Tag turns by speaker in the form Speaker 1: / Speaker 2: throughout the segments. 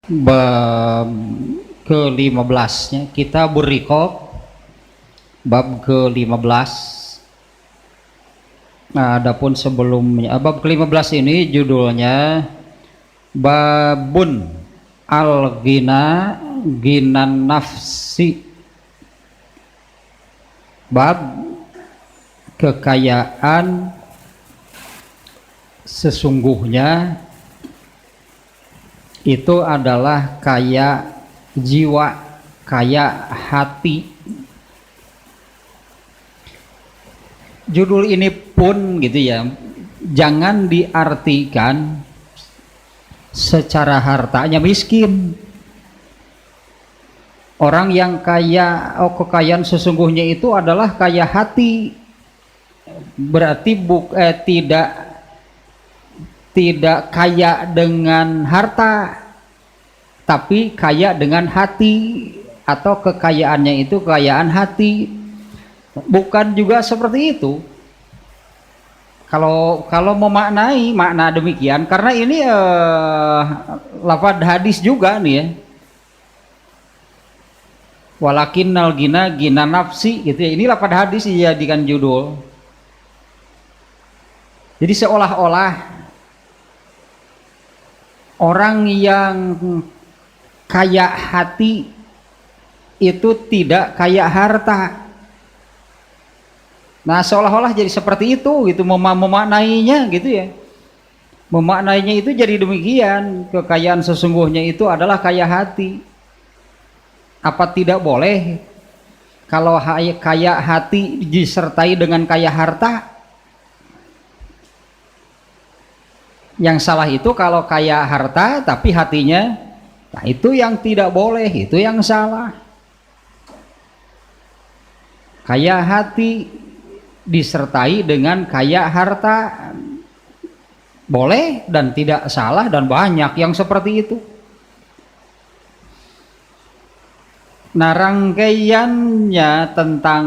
Speaker 1: Bab ke-15-nya kita berikop bab ke-15. Nah, adapun sebelumnya bab ke-15 ini judulnya Babun Al-Ghina Ghinan Nafsi, bab kekayaan sesungguhnya itu adalah kaya jiwa, kaya hati. Judul ini pun gitu ya, jangan diartikan secara hartanya miskin. Orang yang kaya, kekayaan sesungguhnya itu adalah kaya hati. Berarti tidak kaya dengan harta, tapi kaya dengan hati, atau kekayaannya itu kekayaan hati. Bukan juga seperti itu kalau memaknai makna demikian, karena ini lafaz hadis juga nih ya, walakinnal ghina ghina nafsi gitu ya. Ini lafaz hadis dijadikan judul. Jadi seolah-olah orang yang kaya hati itu tidak kaya harta. Nah, seolah-olah jadi seperti itu gitu, memaknainya gitu ya. Memaknainya itu jadi demikian, kekayaan sesungguhnya itu adalah kaya hati. Apa tidak boleh kalau kaya hati disertai dengan kaya harta? Yang salah itu kalau kaya harta tapi hatinya, nah itu yang tidak boleh, itu yang salah. Kaya hati disertai dengan kaya harta boleh dan tidak salah, dan banyak yang seperti itu. Nah, rangkaiannya tentang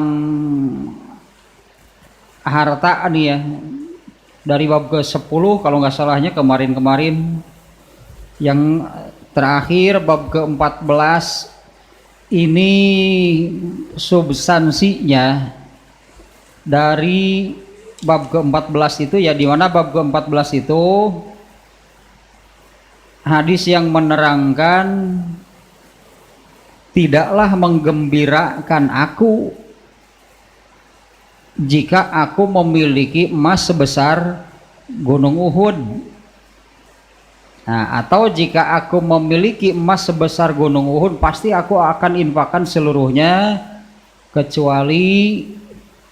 Speaker 1: harta nih ya, dari bab ke-10 kalau nggak salahnya kemarin-kemarin. Yang terakhir bab ke-14 ini substansinya dari bab ke-14 itu ya, di mana bab ke-14 itu hadis yang menerangkan tidaklah menggembirakan aku jika aku memiliki emas sebesar gunung Uhud. Nah, atau jika aku memiliki emas sebesar gunung Uhud, pasti aku akan infakkan seluruhnya kecuali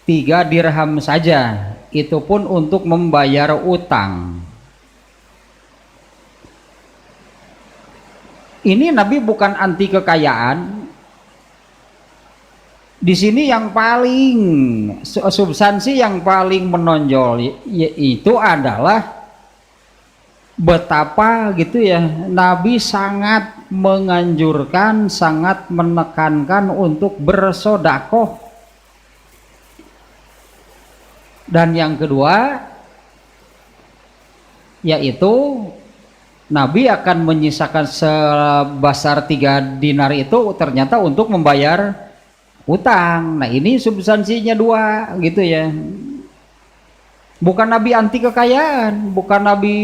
Speaker 1: 3 dirham saja, itu pun untuk membayar utang. Ini Nabi bukan anti kekayaan. Di sini yang paling substansi yang paling menonjol itu adalah betapa gitu ya, Nabi sangat menganjurkan, sangat menekankan untuk bersedekah. Dan yang kedua yaitu Nabi akan menyisakan sebesar 3 dinar itu ternyata untuk membayar utang. Nah, ini substansinya 2 gitu ya. Bukan Nabi anti kekayaan, bukan Nabi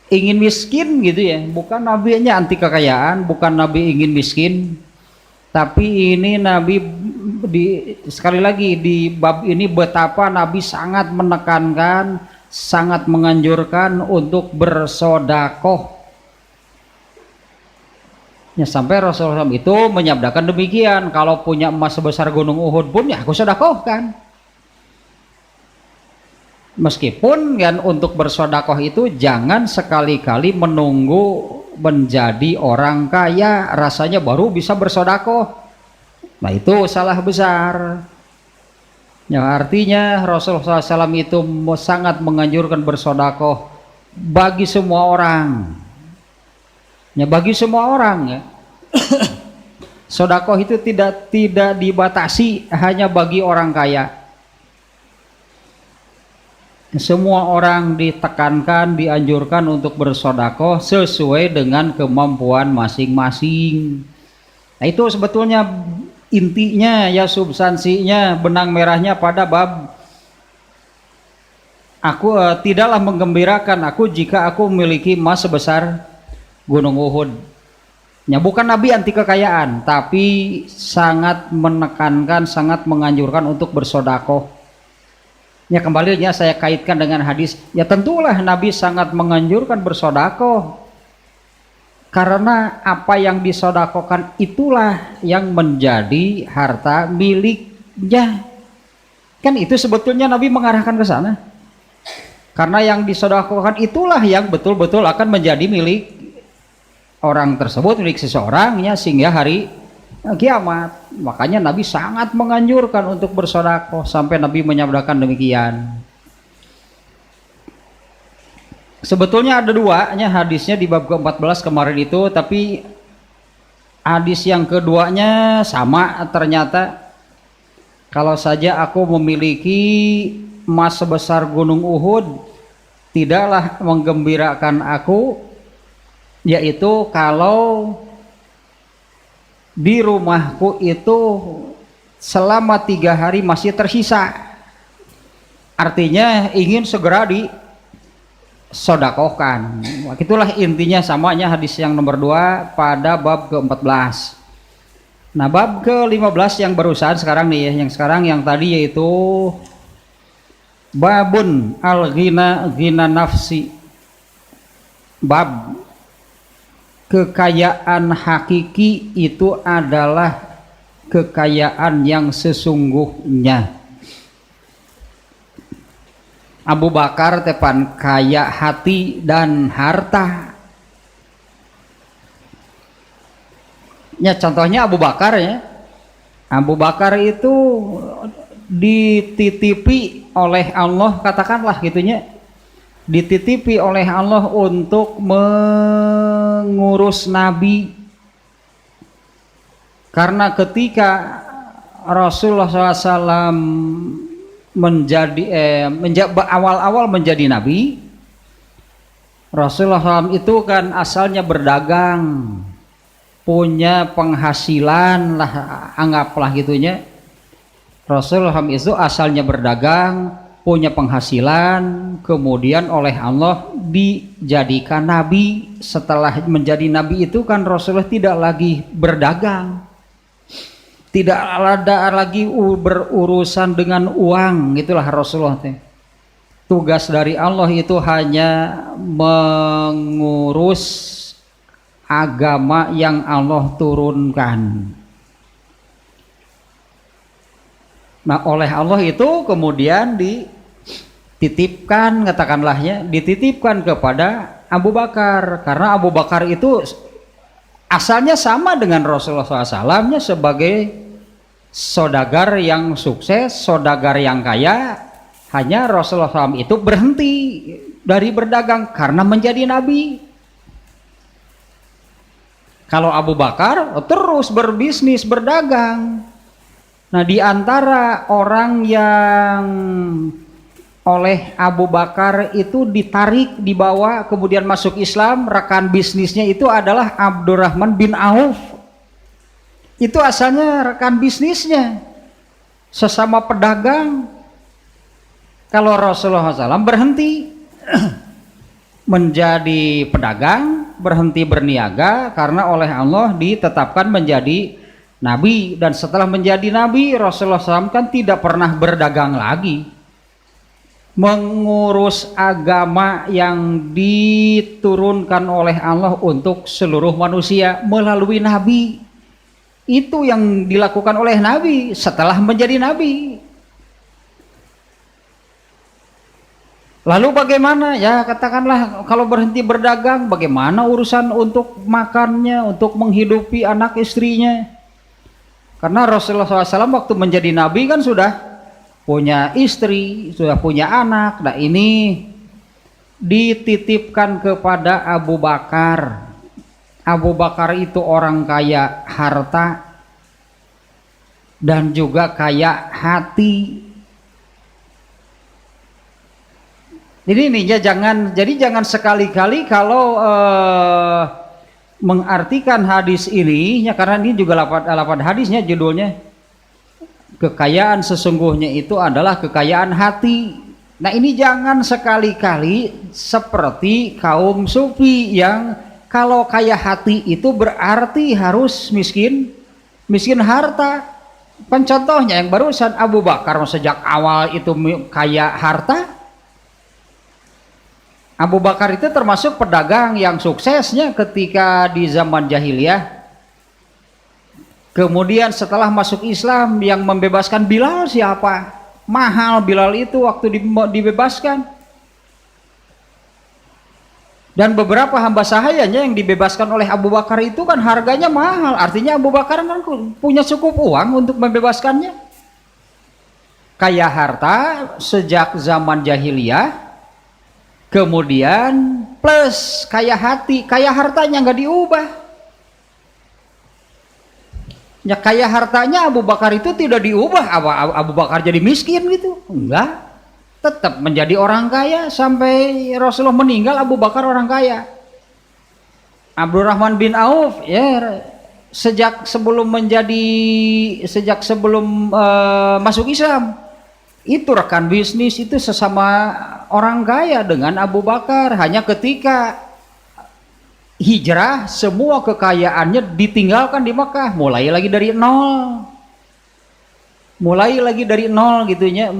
Speaker 1: ingin miskin gitu ya, bukan Nabi-nya anti kekayaan, bukan Nabi ingin miskin. Tapi ini Nabi sekali lagi di bab ini betapa Nabi sangat menekankan, sangat menganjurkan untuk bersedekah. Ya, sampai Rasulullah SAW itu menyabdakan demikian, kalau punya emas sebesar gunung Uhud pun ya aku sedekahkan. Meskipun kan untuk bersedekah itu jangan sekali-kali menunggu menjadi orang kaya rasanya baru bisa bersedekah. Nah, itu salah besar. Ya, artinya Rasulullah SAW itu sangat menganjurkan bersedekah bagi semua orang. Ya, bagi semua orang ya. Sedekah itu tidak dibatasi hanya bagi orang kaya. Semua orang ditekankan, dianjurkan untuk bersodakoh sesuai dengan kemampuan masing-masing. Nah, itu sebetulnya intinya ya, substansinya, benang merahnya pada bab aku tidaklah menggembirakan aku jika aku memiliki emas sebesar gunung Uhud. Ya, bukan Nabi anti kekayaan, tapi sangat menekankan, sangat menganjurkan untuk bersodakoh. Ya, kembalinya saya kaitkan dengan hadis. Ya, tentulah Nabi sangat menganjurkan bersodakoh, karena apa yang disodakokan itulah yang menjadi harta miliknya. Kan itu sebetulnya Nabi mengarahkan ke sana. Karena yang disodakokan itulah yang betul-betul akan menjadi milik orang tersebut, milik seseorangnya, sehingga hari kiamat. Makanya Nabi sangat menganjurkan untuk bersodakoh, sampai Nabi menyabdakan demikian. Sebetulnya ada duanya hadisnya di bab ke-14 kemarin itu, tapi hadis yang keduanya sama ternyata. Kalau saja aku memiliki emas sebesar gunung Uhud, tidaklah menggembirakan aku, yaitu kalau di rumahku itu selama 3 hari masih tersisa. Artinya ingin segera disodakohkan. Itulah intinya, samanya hadis yang nomor 2 pada bab ke-14. Nah, bab ke-15 yang barusan sekarang nih ya, yang sekarang yang tadi yaitu babun al-ghina ghina nafsi. Bab kekayaan hakiki itu adalah kekayaan yang sesungguhnya. Abu Bakar tepan kaya hati dan harta. Ya, contohnya Abu Bakar ya. Abu Bakar itu dititipi oleh Allah, katakanlah gitunya, dititipi oleh Allah untuk mengurus Nabi. Karena ketika Rasulullah SAW awal-awal menjadi Nabi, Rasulullah SAW itu kan asalnya berdagang, punya penghasilan lah, anggaplah gitunya. Rasulullah SAW itu asalnya berdagang, punya penghasilan, kemudian oleh Allah dijadikan Nabi. Setelah menjadi Nabi itu kan Rasulullah tidak lagi berdagang, tidak ada lagi berurusan dengan uang, gitulah Rasulullah. Tugas dari Allah itu hanya mengurus agama yang Allah turunkan. Nah, oleh Allah itu kemudian dititipkan, katakanlah ya, dititipkan kepada Abu Bakar. Karena Abu Bakar itu asalnya sama dengan Rasulullah SAW sebagai saudagar yang sukses, saudagar yang kaya. Hanya Rasulullah SAW itu berhenti dari berdagang karena menjadi Nabi. Kalau Abu Bakar terus berbisnis, berdagang. Nah, di antara orang yang oleh Abu Bakar itu ditarik, dibawa, kemudian masuk Islam, rekan bisnisnya itu adalah Abdurrahman bin Auf. Itu asalnya rekan bisnisnya, sesama pedagang. Kalau Rasulullah SAW berhenti menjadi pedagang, berhenti berniaga, karena oleh Allah ditetapkan menjadi Nabi. Dan setelah menjadi Nabi, Rasulullah SAW kan tidak pernah berdagang lagi, mengurus agama yang diturunkan oleh Allah untuk seluruh manusia melalui Nabi. Itu yang dilakukan oleh Nabi setelah menjadi Nabi. Lalu bagaimana? Ya, katakanlah kalau berhenti berdagang, bagaimana urusan untuk makannya, untuk menghidupi anak istrinya? Karena Rasulullah SAW waktu menjadi Nabi kan sudah punya istri, sudah punya anak. Nah, ini dititipkan kepada Abu Bakar. Abu Bakar itu orang kaya harta dan juga kaya hati. Ini ya jangan sekali-kali kalau mengartikan hadis ini ya, karena ini juga lafaz hadisnya judulnya kekayaan sesungguhnya itu adalah kekayaan hati. Nah ini jangan sekali-kali seperti kaum sufi yang kalau kaya hati itu berarti harus miskin harta. Contohnya yang barusan Abu Bakar sejak awal itu kaya harta. Abu Bakar itu termasuk pedagang yang suksesnya ketika di zaman jahiliyah. Kemudian setelah masuk Islam yang membebaskan Bilal siapa? Mahal Bilal itu waktu dibebaskan. Dan beberapa hamba sahayanya yang dibebaskan oleh Abu Bakar itu kan harganya mahal. Artinya Abu Bakar kan punya cukup uang untuk membebaskannya. Kaya harta sejak zaman jahiliyah. Kemudian plus kaya hati, kaya hartanya nggak diubah. Ya kaya hartanya Abu Bakar itu tidak diubah, Abu Bakar jadi miskin gitu, enggak. Tetap menjadi orang kaya sampai Rasulullah meninggal. Abu Bakar orang kaya. Abdurrahman bin Auf ya sejak sebelum masuk Islam itu rekan bisnis, itu sesama orang kaya dengan Abu Bakar. Hanya ketika hijrah semua kekayaannya ditinggalkan di Mekah, mulai lagi dari nol gitunya,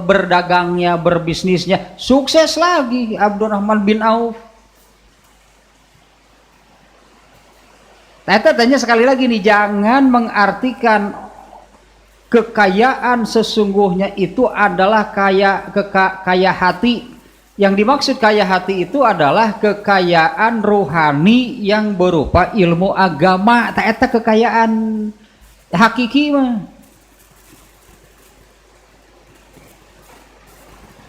Speaker 1: berdagangnya, berbisnisnya sukses lagi Abdurrahman bin Auf. Saya tanya sekali lagi nih, jangan mengartikan kekayaan sesungguhnya itu adalah kaya hati. Yang dimaksud kaya hati itu adalah kekayaan rohani yang berupa ilmu agama. Tak eta kekayaan hakiki mah.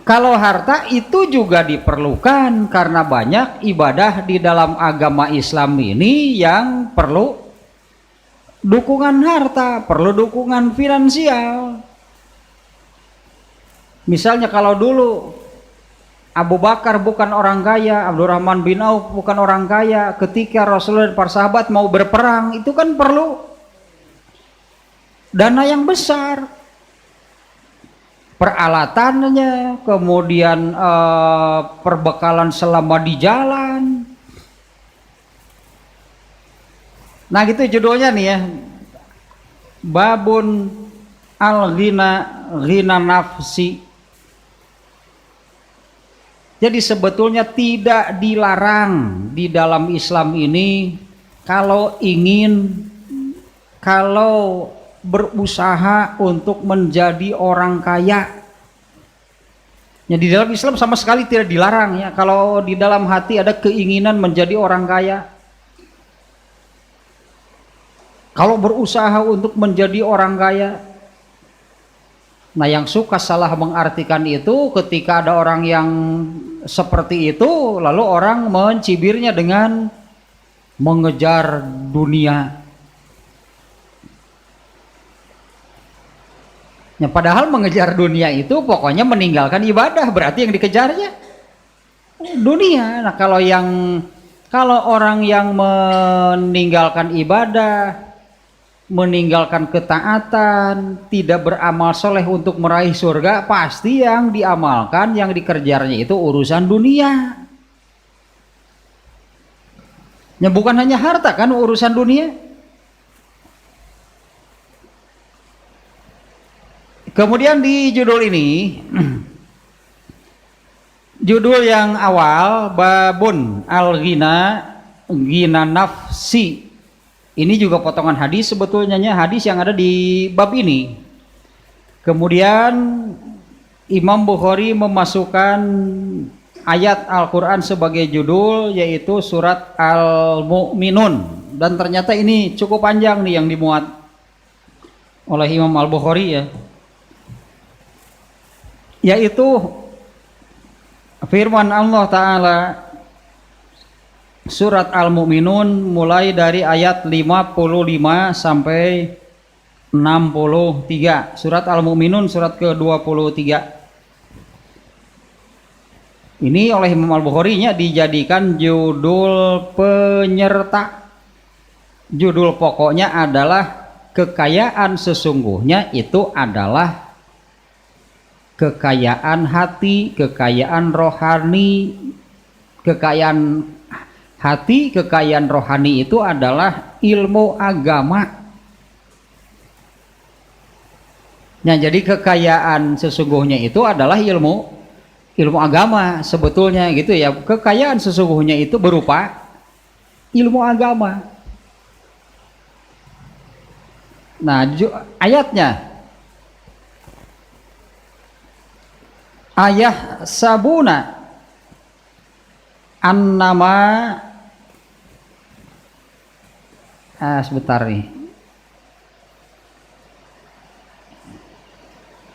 Speaker 1: Kalau harta itu juga diperlukan karena banyak ibadah di dalam agama Islam ini yang perlu dukungan harta, perlu dukungan finansial. Misalnya kalau dulu Abu Bakar bukan orang kaya, Abdurrahman bin Auf bukan orang kaya, ketika Rasulullah dan para sahabat mau berperang itu kan perlu dana yang besar, peralatannya, kemudian perbekalan selama di jalan. Nah gitu judulnya nih ya, babun ghina nafsi. Jadi sebetulnya tidak dilarang di dalam Islam ini kalau berusaha untuk menjadi orang kaya. Ya, di dalam Islam sama sekali tidak dilarang ya kalau di dalam hati ada keinginan menjadi orang kaya. Kalau berusaha untuk menjadi orang kaya. Nah yang suka salah mengartikan itu ketika ada orang yang seperti itu lalu orang mencibirnya dengan mengejar dunia. Ya, padahal mengejar dunia itu pokoknya meninggalkan ibadah, berarti yang dikejarnya dunia. Nah kalau orang yang meninggalkan ibadah, meninggalkan ketaatan, tidak beramal soleh untuk meraih surga, pasti yang diamalkan, yang dikejarnya itu urusan dunia. Ya bukan hanya harta kan urusan dunia. Kemudian di judul ini, judul yang awal, babun ghina nafsi. Ini juga potongan hadis sebetulnya, hadis yang ada di bab ini. Kemudian Imam Bukhari memasukkan ayat Al-Quran sebagai judul, yaitu surat Al-Mu'minun. Dan ternyata ini cukup panjang nih yang dimuat oleh Imam Al-Bukhari ya. Yaitu firman Allah Ta'ala surat Al-Mu'minun mulai dari ayat 55 sampai 63. Surat Al-Mu'minun surat ke-23. Ini oleh Imam Al-Bukhari-nya dijadikan judul penyerta. Judul pokoknya adalah kekayaan sesungguhnya itu adalah kekayaan hati, kekayaan rohani. Kekayaan hati, kekayaan rohani itu adalah ilmu agama. Nah, jadi kekayaan sesungguhnya itu adalah ilmu agama sebetulnya gitu ya. Kekayaan sesungguhnya itu berupa ilmu agama. Nah, ayatnya ayah sabuna annama sebentar nih.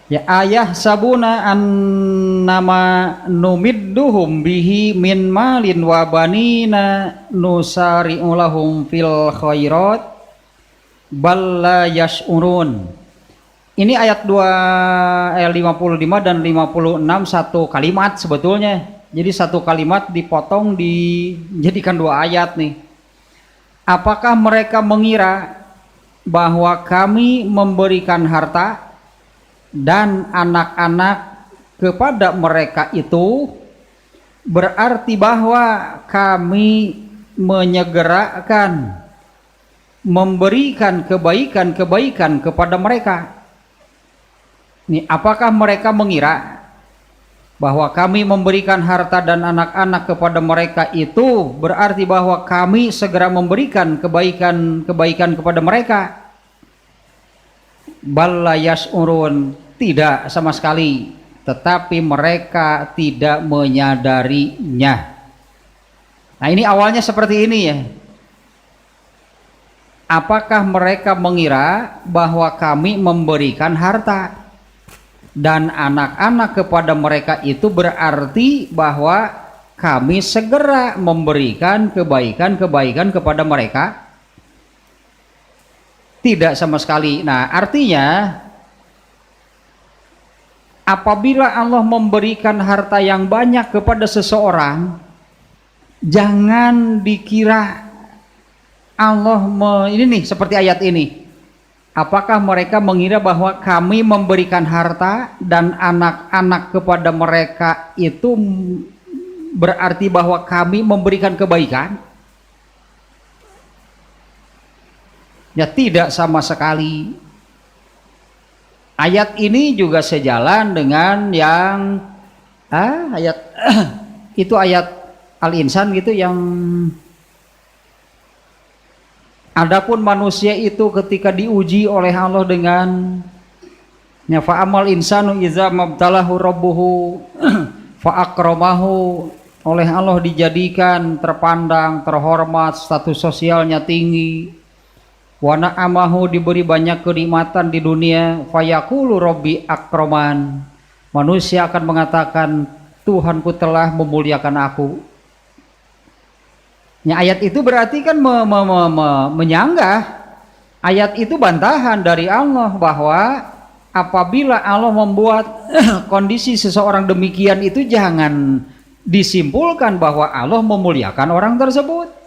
Speaker 1: Ya ayah sabuna annama numidduhum bihi min malin wa banina nusari'u lahum fil khairat bal la yash'urun. Ini ayat 55 dan 56 satu kalimat sebetulnya. Jadi satu kalimat dipotong dijadikan dua ayat nih. Apakah mereka mengira bahwa kami memberikan harta dan anak-anak kepada mereka itu berarti bahwa kami menyegerakan memberikan kebaikan-kebaikan kepada mereka? Nih, apakah mereka mengira bahwa kami memberikan harta dan anak-anak kepada mereka itu berarti bahwa kami segera memberikan kebaikan-kebaikan kepada mereka? Bal la yash'urun, tidak sama sekali, tetapi mereka tidak menyadarinya. Nah, ini awalnya seperti ini ya. Apakah mereka mengira bahwa kami memberikan harta dan anak-anak kepada mereka itu berarti bahwa kami segera memberikan kebaikan-kebaikan kepada mereka? Tidak sama sekali. Nah, artinya apabila Allah memberikan harta yang banyak kepada seseorang, jangan dikira Allah ini nih seperti ayat ini. Apakah mereka mengira bahwa kami memberikan harta dan anak-anak kepada mereka itu berarti bahwa kami memberikan kebaikan? Ya, tidak sama sekali. Ayat ini juga sejalan dengan yang ayat itu ayat Al-Insan gitu, yang adapun manusia itu ketika diuji oleh Allah dengan ya fa'amal insanu iza mabtalahu rabbuhu fa'akramahu, oleh Allah dijadikan terpandang, terhormat, status sosialnya tinggi. Wa na'amahu, diberi banyak kenikmatan di dunia, fayaqulu rabbi akraman, manusia akan mengatakan Tuhanku telah memuliakan aku. Ya, ayat itu berarti kan menyanggah, ayat itu bantahan dari Allah bahwa apabila Allah membuat kondisi seseorang demikian itu jangan disimpulkan bahwa Allah memuliakan orang tersebut.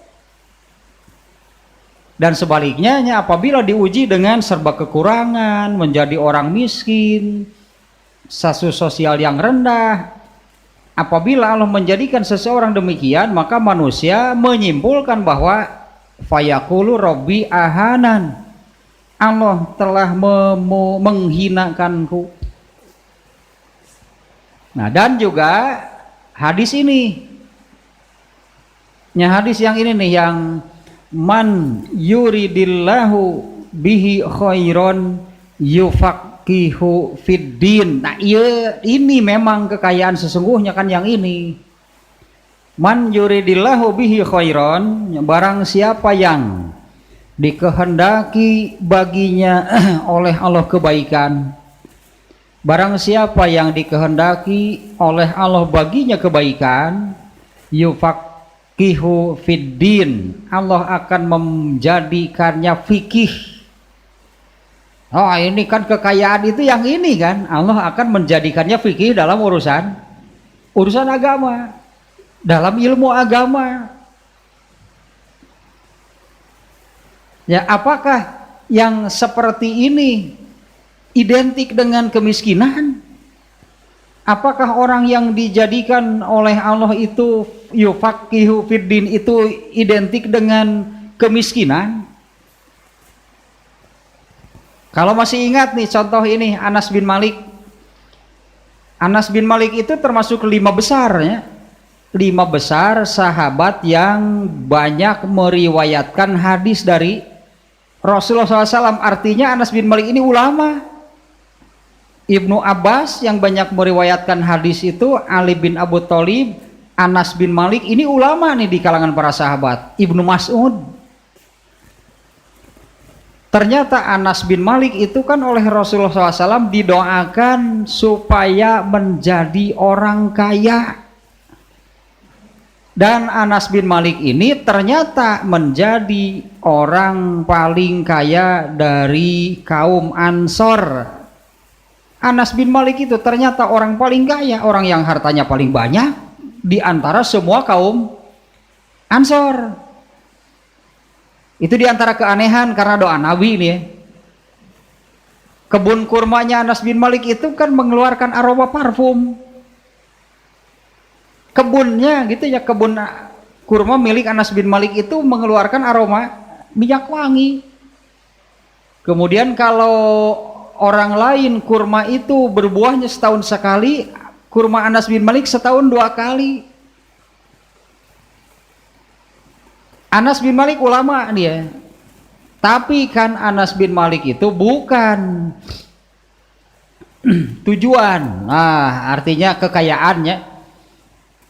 Speaker 1: Dan sebaliknya, apabila diuji dengan serba kekurangan, menjadi orang miskin, status sosial yang rendah, apabila Allah menjadikan seseorang demikian, maka manusia menyimpulkan bahwa fayaqulu rabbi ahanan, Allah telah menghinakanku. Nah, dan juga hadis ini, hadis yang ini nih, yang man yuridillahu bihi khairon yufaqihu fiddin. Nah, ini memang kekayaan sesungguhnya kan yang ini. Man yuridillahu bihi khairon, barang siapa yang dikehendaki baginya oleh Allah kebaikan, barang siapa yang dikehendaki oleh Allah baginya kebaikan, yufaqihu fiddin, Allah akan menjadikannya fikih. Oh, ini kan kekayaan itu yang ini kan, Allah akan menjadikannya fikih dalam urusan urusan agama, dalam ilmu agama. Ya, apakah yang seperti ini identik dengan kemiskinan? Apakah orang yang dijadikan oleh Allah itu yufaqihu fiddin itu identik dengan kemiskinan? Kalau masih ingat nih contoh ini Anas bin Malik. Anas bin Malik itu termasuk 5 besar ya. 5 besar sahabat yang banyak meriwayatkan hadis dari Rasulullah SAW. Artinya Anas bin Malik ini ulama. Ibnu Abbas yang banyak meriwayatkan hadis itu, Ali bin Abu Thalib, Anas bin Malik ini ulama nih di kalangan para sahabat. Ibnu Mas'ud. Ternyata Anas bin Malik itu kan oleh Rasulullah SAW didoakan supaya menjadi orang kaya. Dan Anas bin Malik ini ternyata menjadi orang paling kaya dari kaum Ansor. Anas bin Malik itu ternyata orang paling kaya, orang yang hartanya paling banyak di antara semua kaum Ansor. Itu di antara keanehan karena doa Nabi ini ya. Kebun kurmanya Anas bin Malik itu kan mengeluarkan aroma parfum. Kebunnya gitu ya, kebun kurma milik Anas bin Malik itu mengeluarkan aroma minyak wangi. Kemudian kalau orang lain kurma itu berbuahnya setahun sekali, kurma Anas bin Malik setahun 2 kali. Anas bin Malik ulama dia, tapi kan Anas bin Malik itu bukan tujuan. Nah, artinya kekayaannya,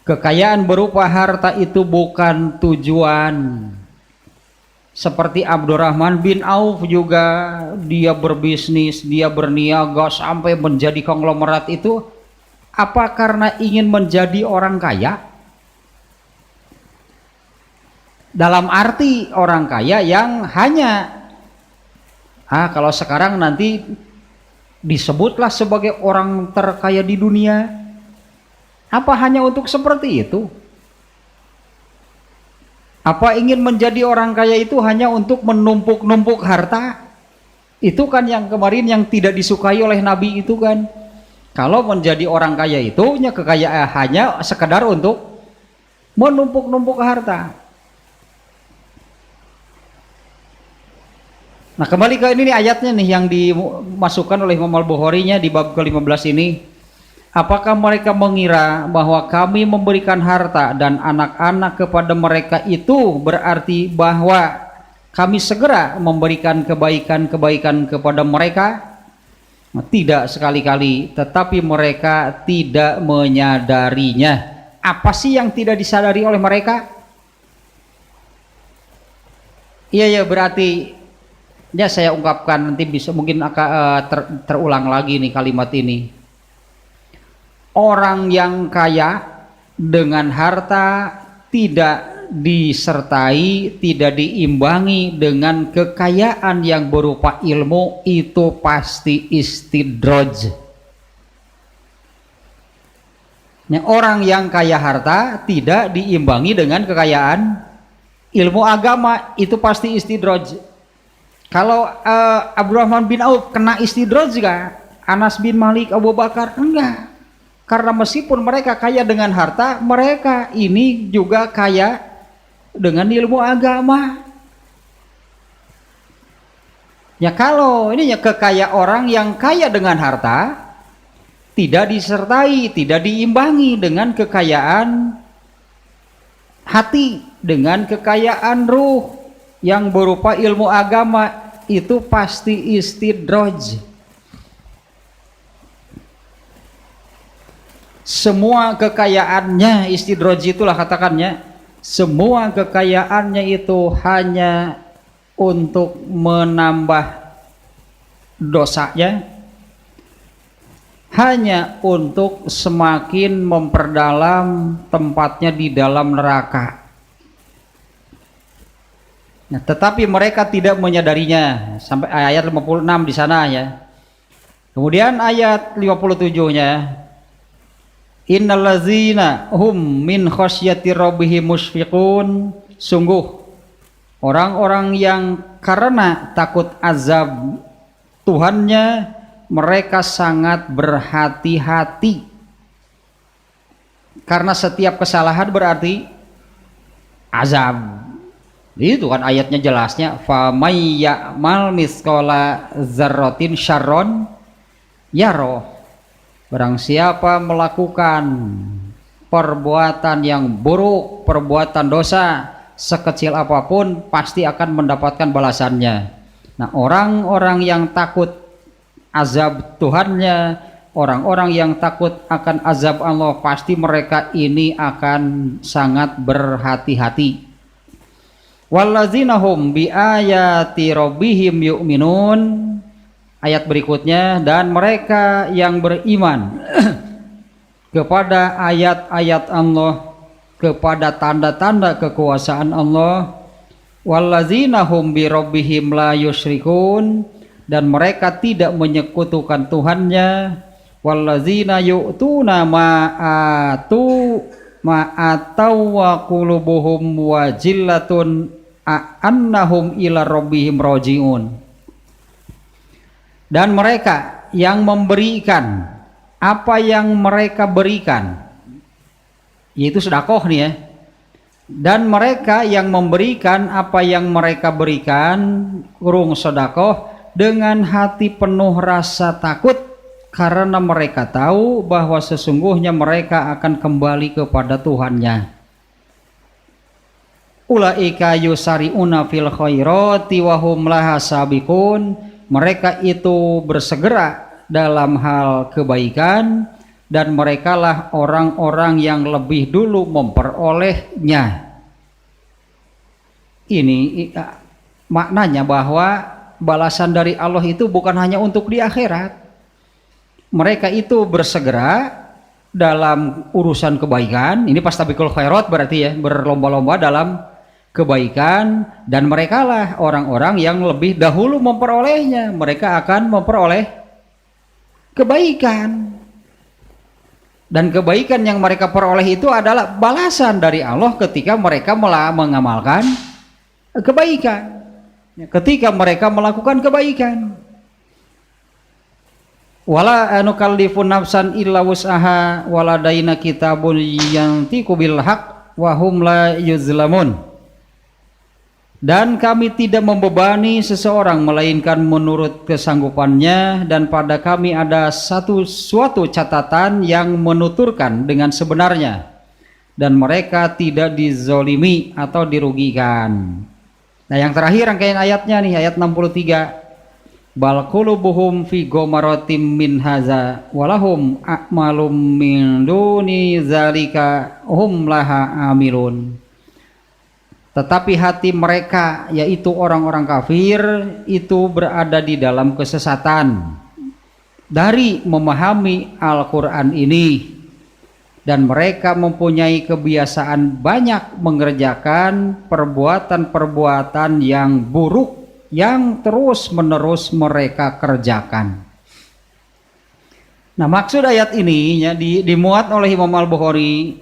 Speaker 1: kekayaan berupa harta itu bukan tujuan. Seperti Abdurrahman bin Auf juga, dia berbisnis, dia berniaga sampai menjadi konglomerat itu apa karena ingin menjadi orang kaya? Dalam arti orang kaya yang hanya kalau sekarang nanti disebutlah sebagai orang terkaya di dunia. Apa hanya untuk seperti itu? Apa ingin menjadi orang kaya itu hanya untuk menumpuk-numpuk harta? Itu kan yang kemarin yang tidak disukai oleh Nabi itu kan. Kalau menjadi orang kaya itu kekayaan hanya sekedar untuk menumpuk-numpuk harta. Nah, kembali ke ini nih, ayatnya nih yang dimasukkan oleh Imam Al-Bukhari-nya di bab ke-15 ini. Apakah mereka mengira bahwa kami memberikan harta dan anak-anak kepada mereka itu berarti bahwa kami segera memberikan kebaikan-kebaikan kepada mereka? Tidak sekali-kali, tetapi mereka tidak menyadarinya. Apa sih yang tidak disadari oleh mereka? Iya ya, berarti ya saya ungkapkan nanti bisa mungkin akan terulang lagi nih kalimat ini. Orang yang kaya dengan harta tidak disertai, tidak diimbangi dengan kekayaan yang berupa ilmu, itu pasti istidraj. Nah, orang yang kaya harta tidak diimbangi dengan kekayaan ilmu agama, itu pasti istidraj. Kalau Abdurrahman bin Auf kena istidraj gak? Anas bin Malik, Abu Bakar enggak. Karena meskipun mereka kaya dengan harta, mereka ini juga kaya dengan ilmu agama. Ya kalau ini ya kekayaan orang yang kaya dengan harta tidak disertai, tidak diimbangi dengan kekayaan hati, dengan kekayaan ruh yang berupa ilmu agama, itu pasti istidraj. Semua kekayaannya istidraj itulah katakannya, semua kekayaannya itu hanya untuk menambah dosanya, hanya untuk semakin memperdalam tempatnya di dalam neraka. Nah, tetapi mereka tidak menyadarinya sampai ayat 56 di sana ya. Kemudian ayat 57-nya, Innallazina hum min khasyati rabbihim musyfiqun, sungguh orang-orang yang karena takut azab Tuhannya mereka sangat berhati-hati. Karena setiap kesalahan berarti azab. Itu kan ayatnya jelasnya, fa may ya'mal misqala dzarratin syarron yaro. Barang siapa melakukan perbuatan yang buruk, perbuatan dosa sekecil apapun pasti akan mendapatkan balasannya. Nah, orang-orang yang takut azab Tuhannya, orang-orang yang takut akan azab Allah, pasti mereka ini akan sangat berhati-hati. Wallazina hum bi ayati rabbihim yu'minun. Ayat berikutnya, dan mereka yang beriman kepada ayat-ayat Allah, kepada tanda-tanda kekuasaan Allah. Wallazina hum bi rabbihim la yusyrikun, dan mereka tidak menyekutukan Tuhannya. Wallazina yu'tuna ma'atu ma'atau wa qulubuhum wajillatun annahum ila rabbihim rajiun. Dan mereka yang memberikan apa yang mereka berikan, yaitu sedekah nih ya. Dan mereka yang memberikan apa yang mereka berikan, kurung sedekah, dengan hati penuh rasa takut, karena mereka tahu bahwa sesungguhnya mereka akan kembali kepada Tuhannya. Ulaika yusari'una fil khairati wa hum laha sabiqun. Mereka itu bersegera dalam hal kebaikan, dan merekalah orang-orang yang lebih dulu memperolehnya. Ini maknanya bahwa balasan dari Allah itu bukan hanya untuk di akhirat. Mereka itu bersegera dalam urusan kebaikan. Ini fastabiqul khairat berarti ya, berlomba-lomba dalam kebaikan, dan merekalah orang-orang yang lebih dahulu memperolehnya. Mereka akan memperoleh kebaikan, dan kebaikan yang mereka peroleh itu adalah balasan dari Allah ketika mereka mengamalkan kebaikan, ketika mereka melakukan kebaikan. Wala nukallifu nafsan illa wus'aha waladaina kitabun yantiqu bil haqq wa hum la yuzlamun. Dan kami tidak membebani seseorang melainkan menurut kesanggupannya, dan pada kami ada suatu catatan yang menuturkan dengan sebenarnya, dan mereka tidak dizolimi atau dirugikan. Nah, yang terakhir rangkaian ayatnya nih, ayat 63, bal qulubuhum fi ghamaratim min haza walahum a'malum min duni zalika hum laha amilun. Tetapi hati mereka, yaitu orang-orang kafir, itu berada di dalam kesesatan dari memahami Al-Quran ini, dan mereka mempunyai kebiasaan banyak mengerjakan perbuatan-perbuatan yang buruk yang terus-menerus mereka kerjakan. Nah, maksud ayat ini ya, dimuat oleh Imam Al-Bukhari.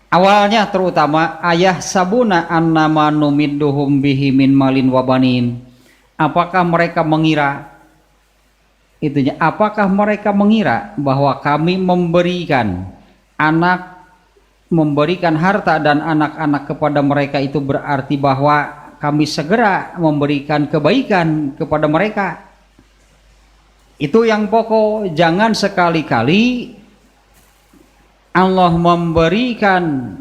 Speaker 1: Awalnya terutama ayah sabuna annama numidduhum bihi min malin wabanin. Apakah mereka mengira, apakah mereka mengira bahwa kami memberikan harta dan anak-anak kepada mereka itu berarti bahwa kami segera memberikan kebaikan kepada mereka? Itu yang pokok. Jangan sekali-kali Allah memberikan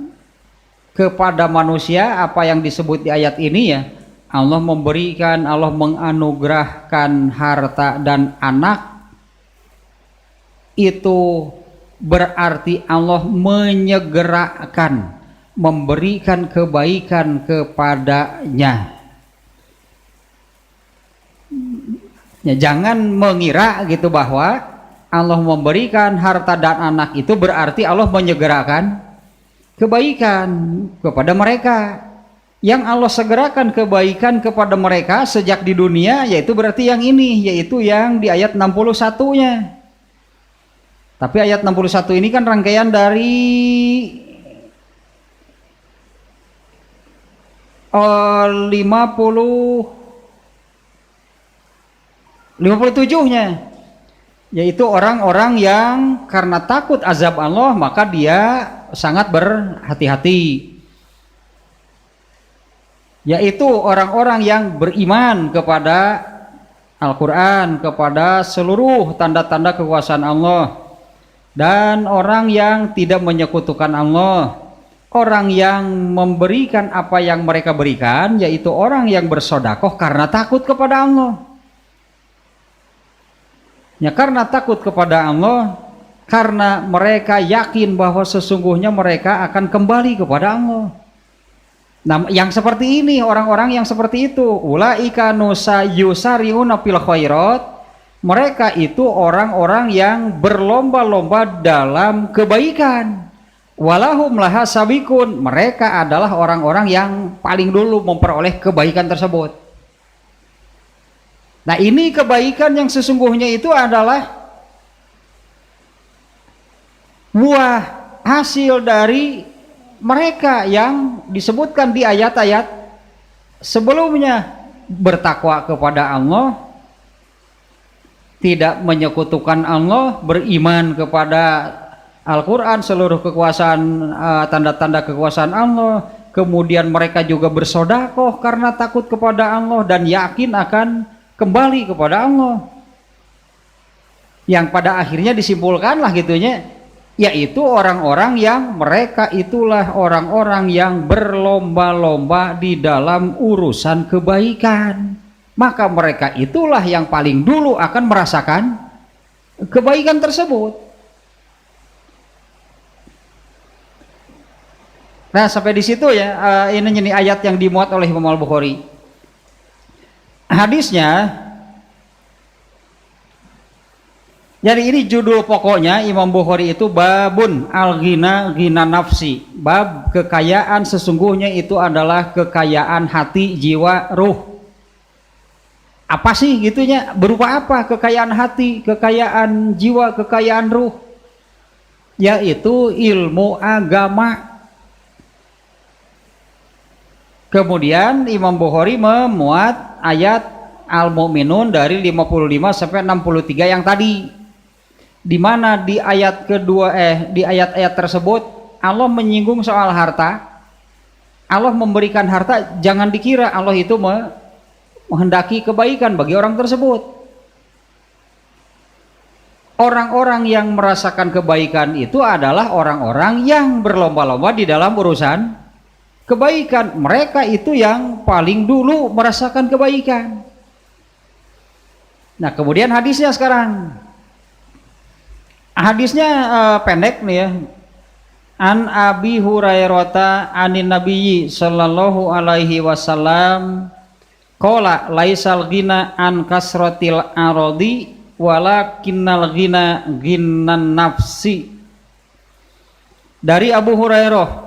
Speaker 1: kepada manusia apa yang disebut di ayat ini ya. Allah memberikan, Allah menganugerahkan harta dan anak, itu berarti Allah menyegerakan memberikan kebaikan kepadanya. Ya, jangan mengira gitu bahwa Allah memberikan harta dan anak itu berarti Allah menyegerakan kebaikan kepada mereka. Yang Allah segerakan kebaikan kepada mereka sejak di dunia, yaitu berarti yang ini, yaitu yang di ayat 61-nya. Tapi ayat 61 ini kan rangkaian dari 57-nya, yaitu orang-orang yang karena takut azab Allah maka dia sangat berhati-hati, yaitu orang-orang yang beriman kepada Al-Quran, kepada seluruh tanda-tanda kekuasaan Allah, dan orang yang tidak menyekutukan Allah, orang yang memberikan apa yang mereka berikan, yaitu orang yang bersodakoh karena takut kepada Allah. Ya, karena takut kepada Allah, karena mereka yakin bahwa sesungguhnya mereka akan kembali kepada Allah. Nah, yang seperti ini, orang-orang yang seperti itu, ulaika yusari'una fil khairat, mereka itu orang-orang yang berlomba-lomba dalam kebaikan. Walahum laha sabiqun, mereka adalah orang-orang yang paling dulu memperoleh kebaikan tersebut. Nah, ini kebaikan yang sesungguhnya itu adalah buah hasil dari mereka yang disebutkan di ayat-ayat sebelumnya, bertakwa kepada Allah, tidak menyekutukan Allah, beriman kepada Al-Quran, seluruh kekuasaan, tanda-tanda kekuasaan Allah, kemudian mereka juga bersodakoh karena takut kepada Allah dan yakin akan kembali kepada Allah, yang pada akhirnya disimpulkanlah gitunya, yaitu orang-orang yang mereka itulah orang-orang yang berlomba-lomba di dalam urusan kebaikan, maka mereka itulah yang paling dulu akan merasakan kebaikan tersebut. Nah, sampai di situ ya, ini ayat yang dimuat oleh Imam Al-Bukhari. Hadisnya, jadi ini judul pokoknya Imam Bukhari itu babun al-ghina ghina nafsi, bab kekayaan sesungguhnya itu adalah kekayaan hati, jiwa, ruh. Apa sih gitunya, berupa apa kekayaan hati, kekayaan jiwa, kekayaan ruh? Yaitu ilmu agama. Kemudian Imam Bukhari memuat ayat Al-Mu'minun dari 55 sampai 63 yang tadi, di mana di ayat kedua di ayat-ayat tersebut Allah menyinggung soal harta. Allah memberikan harta, jangan dikira Allah itu menghendaki kebaikan bagi orang tersebut. Orang-orang yang merasakan kebaikan itu adalah orang-orang yang berlomba-lomba di dalam urusan kebaikan. Mereka itu yang paling dulu merasakan kebaikan. Nah, kemudian hadisnya sekarang. Hadisnya pendek nih ya. An Abi Hurairah anin Nabiyyi sallallahu alaihi wasallam qala laisal ghina an kasratil aradi walakinnal ghina ghinnan nafsi. Dari Abu Hurairah,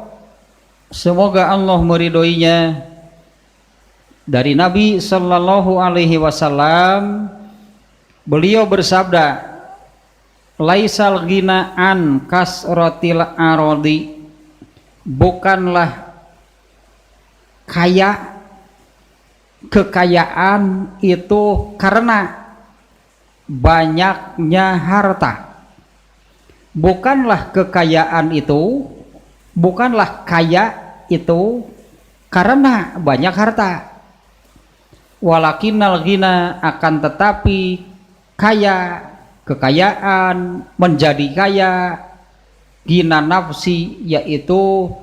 Speaker 1: semoga Allah meridhoinya, dari Nabi sallallahu alaihi wasallam, beliau bersabda, laisal ghina an kasratil aradi, bukanlah kekayaan itu karena banyaknya harta. Bukanlah kekayaan itu, bukanlah kaya itu karena banyak harta. Walakinnal ghina, akan tetapi kekayaan, menjadi kaya, ghina nafsi, yaitu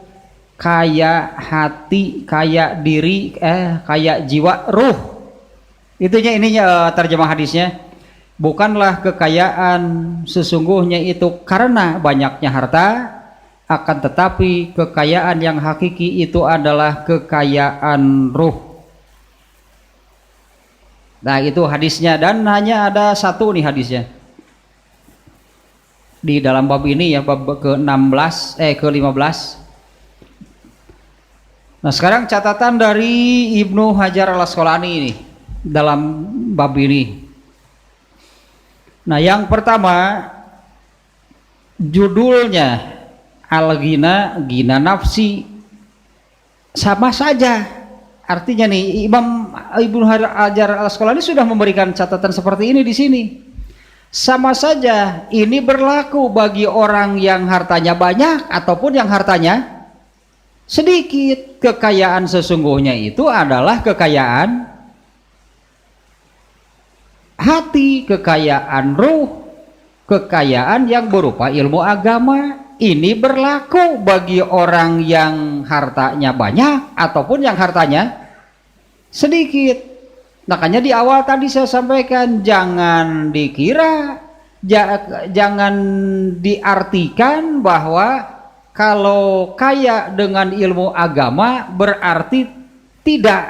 Speaker 1: kaya hati, kaya diri, kaya jiwa, ruh. Itunya ininya terjemah hadisnya. Bukanlah kekayaan sesungguhnya itu karena banyaknya harta, akan tetapi kekayaan yang hakiki itu adalah kekayaan ruh. Nah, itu hadisnya, dan hanya ada satu nih hadisnya di dalam bab ini ya, bab ke-15. Nah, sekarang catatan dari Ibnu Hajar Al-Asqalani ini dalam bab ini. Nah, yang pertama, judulnya al-ghina, ghina nafsi, sama saja artinya nih. Imam Ibnu Hajar al-Asqalani sudah memberikan catatan seperti ini di sini. Sama saja ini berlaku bagi orang yang hartanya banyak ataupun yang hartanya sedikit. Kekayaan sesungguhnya itu adalah kekayaan hati, kekayaan ruh, kekayaan yang berupa ilmu agama. Ini berlaku bagi orang yang hartanya banyak ataupun yang hartanya sedikit. Makanya di awal tadi saya sampaikan, jangan dikira, jangan diartikan bahwa kalau kaya dengan ilmu agama berarti tidak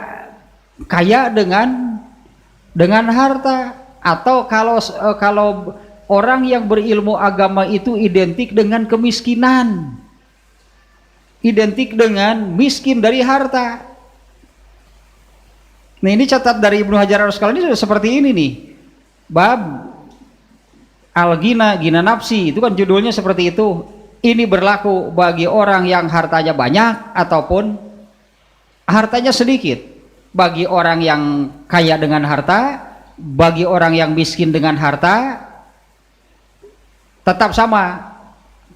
Speaker 1: kaya dengan harta, atau kalau orang yang berilmu agama itu identik dengan kemiskinan, identik dengan miskin dari harta. Nah, ini catat dari Ibnu Hajar al-Asqalani sudah seperti ini nih. Bab al-ghina, ghina nafsi, itu kan judulnya seperti itu. Ini berlaku bagi orang yang hartanya banyak ataupun hartanya sedikit. Bagi orang yang kaya dengan harta, bagi orang yang miskin dengan harta, tetap sama.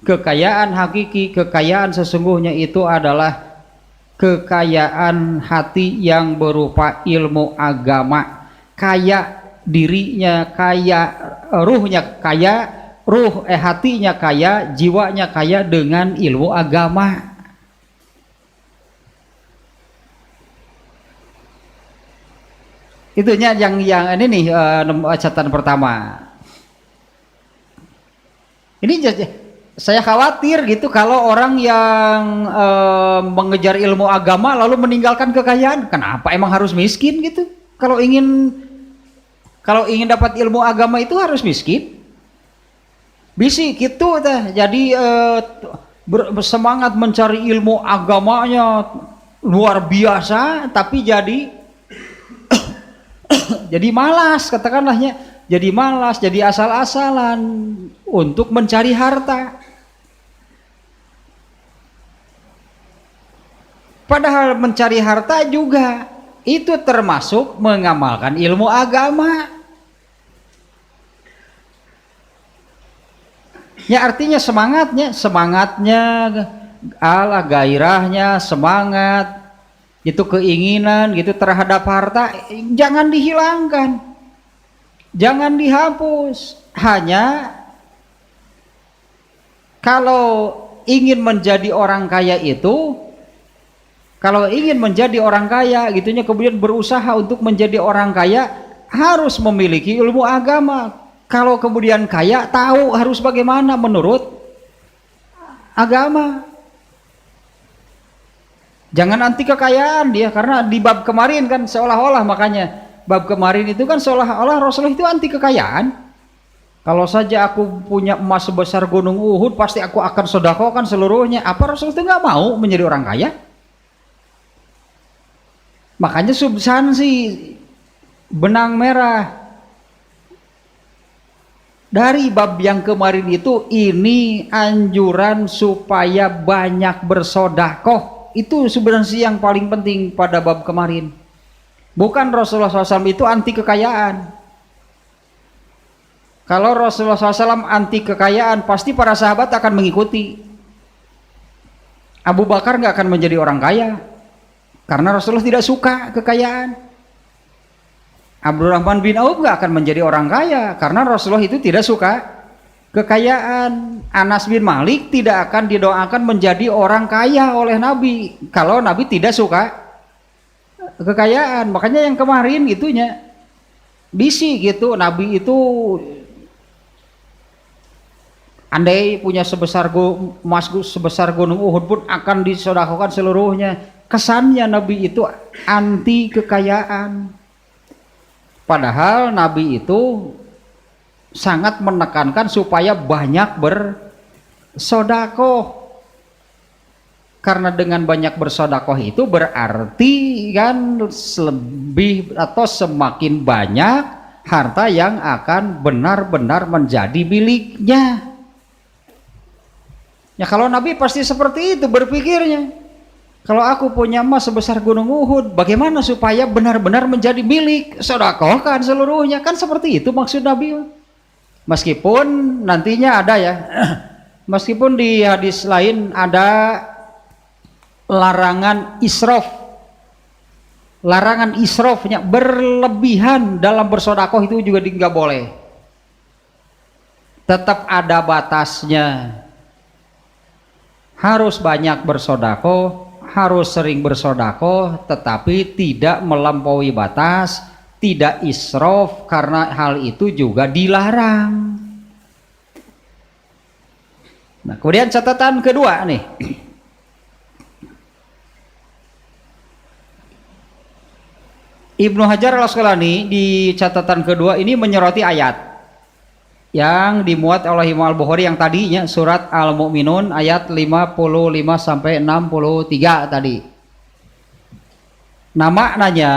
Speaker 1: Kekayaan hakiki, kekayaan sesungguhnya itu adalah kekayaan hati yang berupa ilmu agama. Kaya dirinya, kaya ruhnya, hatinya kaya, jiwanya kaya dengan ilmu agama. Itunya yang ini nih, catatan pertama. Ini saya khawatir gitu kalau orang yang mengejar ilmu agama lalu meninggalkan kekayaan. Kenapa emang harus miskin gitu? Kalau ingin dapat ilmu agama itu harus miskin. Bisi gitu teh. Jadi bersemangat mencari ilmu agamanya luar biasa, tapi jadi jadi malas, katakanlahnya. Jadi malas, jadi asal-asalan untuk mencari harta. Padahal mencari harta juga itu termasuk mengamalkan ilmu agama. Ya artinya semangatnya ala gairahnya, semangat itu, keinginan gitu terhadap harta jangan dihilangkan. Jangan dihapus. Hanya kalau ingin menjadi orang kaya itu, kalau ingin menjadi orang kaya gitunya, kemudian berusaha untuk menjadi orang kaya, harus memiliki ilmu agama. Kalau kemudian kaya, tahu harus bagaimana menurut agama. Jangan anti kekayaan dia, karena di bab kemarin kan seolah-olah, makanya bab kemarin itu kan seolah-olah Rasulullah itu anti kekayaan. Kalau saja aku punya emas sebesar gunung Uhud, pasti aku akan sedekahkan seluruhnya. Apa Rasulullah itu nggak mau menjadi orang kaya? Makanya substansi benang merah dari bab yang kemarin itu, ini anjuran supaya banyak bersedekah. Itu sebenarnya yang paling penting pada bab kemarin. Bukan Rasulullah SAW itu anti kekayaan. Kalau Rasulullah SAW anti kekayaan, pasti para sahabat akan mengikuti. Abu Bakar nggak akan menjadi orang kaya, karena Rasulullah tidak suka kekayaan. Abdurrahman bin Auf nggak akan menjadi orang kaya, karena Rasulullah itu tidak suka kekayaan. Anas bin Malik tidak akan didoakan menjadi orang kaya oleh Nabi, kalau Nabi tidak suka kekayaan. Makanya yang kemarin gitunya bisi gitu, Nabi itu andai punya emas sebesar gunung Uhud pun akan disedekahkan seluruhnya. Kesannya Nabi itu anti kekayaan, padahal Nabi itu sangat menekankan supaya banyak bersedekah. Karena dengan banyak bersedekah itu berarti kan lebih atau semakin banyak harta yang akan benar-benar menjadi miliknya. Ya kalau Nabi pasti seperti itu berpikirnya. Kalau aku punya emas sebesar gunung Uhud, bagaimana supaya benar-benar menjadi milik? Sedekahkan seluruhnya, kan seperti itu maksud Nabi. Meskipun nantinya ada ya, meskipun di hadis lain ada larangan israf, larangan israfnya berlebihan dalam bersedekah itu juga nggak boleh. Tetap ada batasnya. Harus banyak bersedekah, harus sering bersedekah, tetapi tidak melampaui batas, tidak israf, karena hal itu juga dilarang. Nah, kemudian catatan kedua nih. Ibnu Hajar al-Asqalani di catatan kedua ini menyoroti ayat yang dimuat oleh Imam Al-Bukhari yang tadinya surat Al-Mu'minun ayat 55 sampai 63 tadi. Nah, maknanya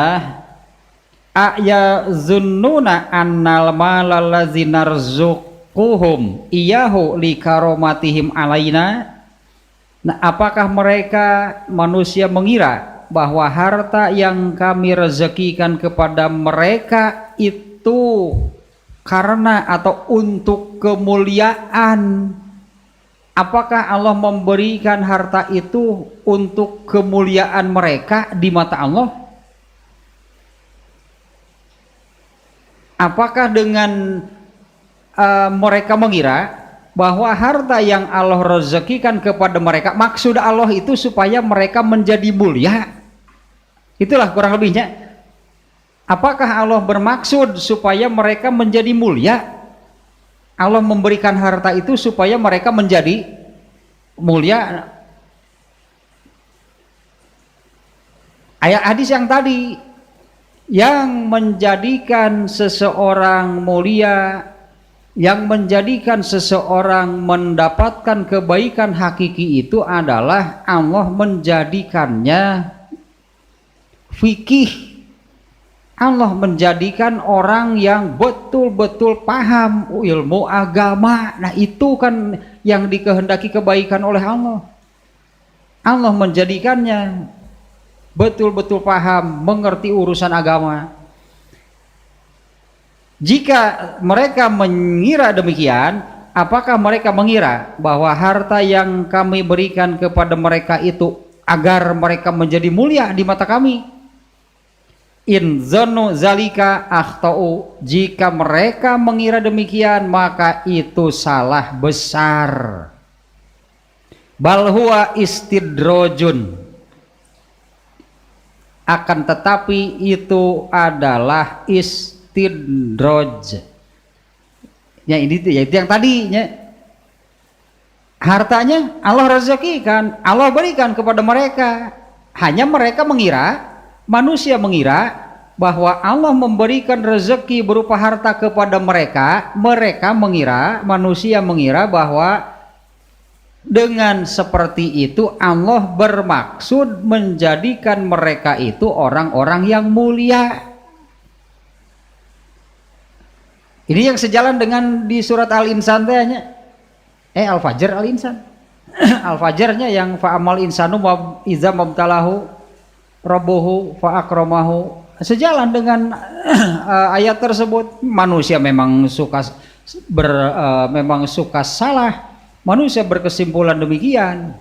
Speaker 1: aya zunnuna annal malallazi narzuquhum iyahu likaromatihim alaina. Nah, apakah mereka manusia mengira bahwa harta yang kami rezekikan kepada mereka itu karena atau untuk kemuliaan? Apakah Allah memberikan harta itu untuk kemuliaan mereka di mata Allah? Apakah dengan mereka mengira bahwa harta yang Allah rezekikan kepada mereka, maksud Allah itu supaya mereka menjadi mulia? Itulah kurang lebihnya. Apakah Allah bermaksud supaya mereka menjadi mulia? Allah memberikan harta itu supaya mereka menjadi mulia. Ayat hadis yang tadi yang menjadikan seseorang mulia, yang menjadikan seseorang mendapatkan kebaikan hakiki itu adalah Allah menjadikannya fikih. Allah menjadikan orang yang betul-betul paham ilmu agama. Nah, itu kan yang dikehendaki kebaikan oleh Allah. Allah menjadikannya betul-betul paham, mengerti urusan agama. Jika mereka mengira demikian, apakah mereka mengira bahwa harta yang kami berikan kepada mereka itu agar mereka menjadi mulia di mata kami? In zonu zalika akhtau, jika mereka mengira demikian maka itu salah besar. Bal huwa istidrojun, akan tetapi itu adalah istidroj. Ya ini ya, itu yang tadinya hartanya Allah rezekikan, Allah berikan kepada mereka, hanya mereka mengira, manusia mengira bahwa Allah memberikan rezeki berupa harta kepada mereka. Mereka mengira, manusia mengira bahwa dengan seperti itu Allah bermaksud menjadikan mereka itu orang-orang yang mulia. Ini yang sejalan dengan di surat Al-Insan tanya. Al-Fajr Al-Insan. Al-Fajrnya yang fa'amal insanu iza mabtalahu rabbuhu fa'akramahu, sejalan dengan ayat tersebut. Manusia memang suka memang suka salah, manusia berkesimpulan demikian.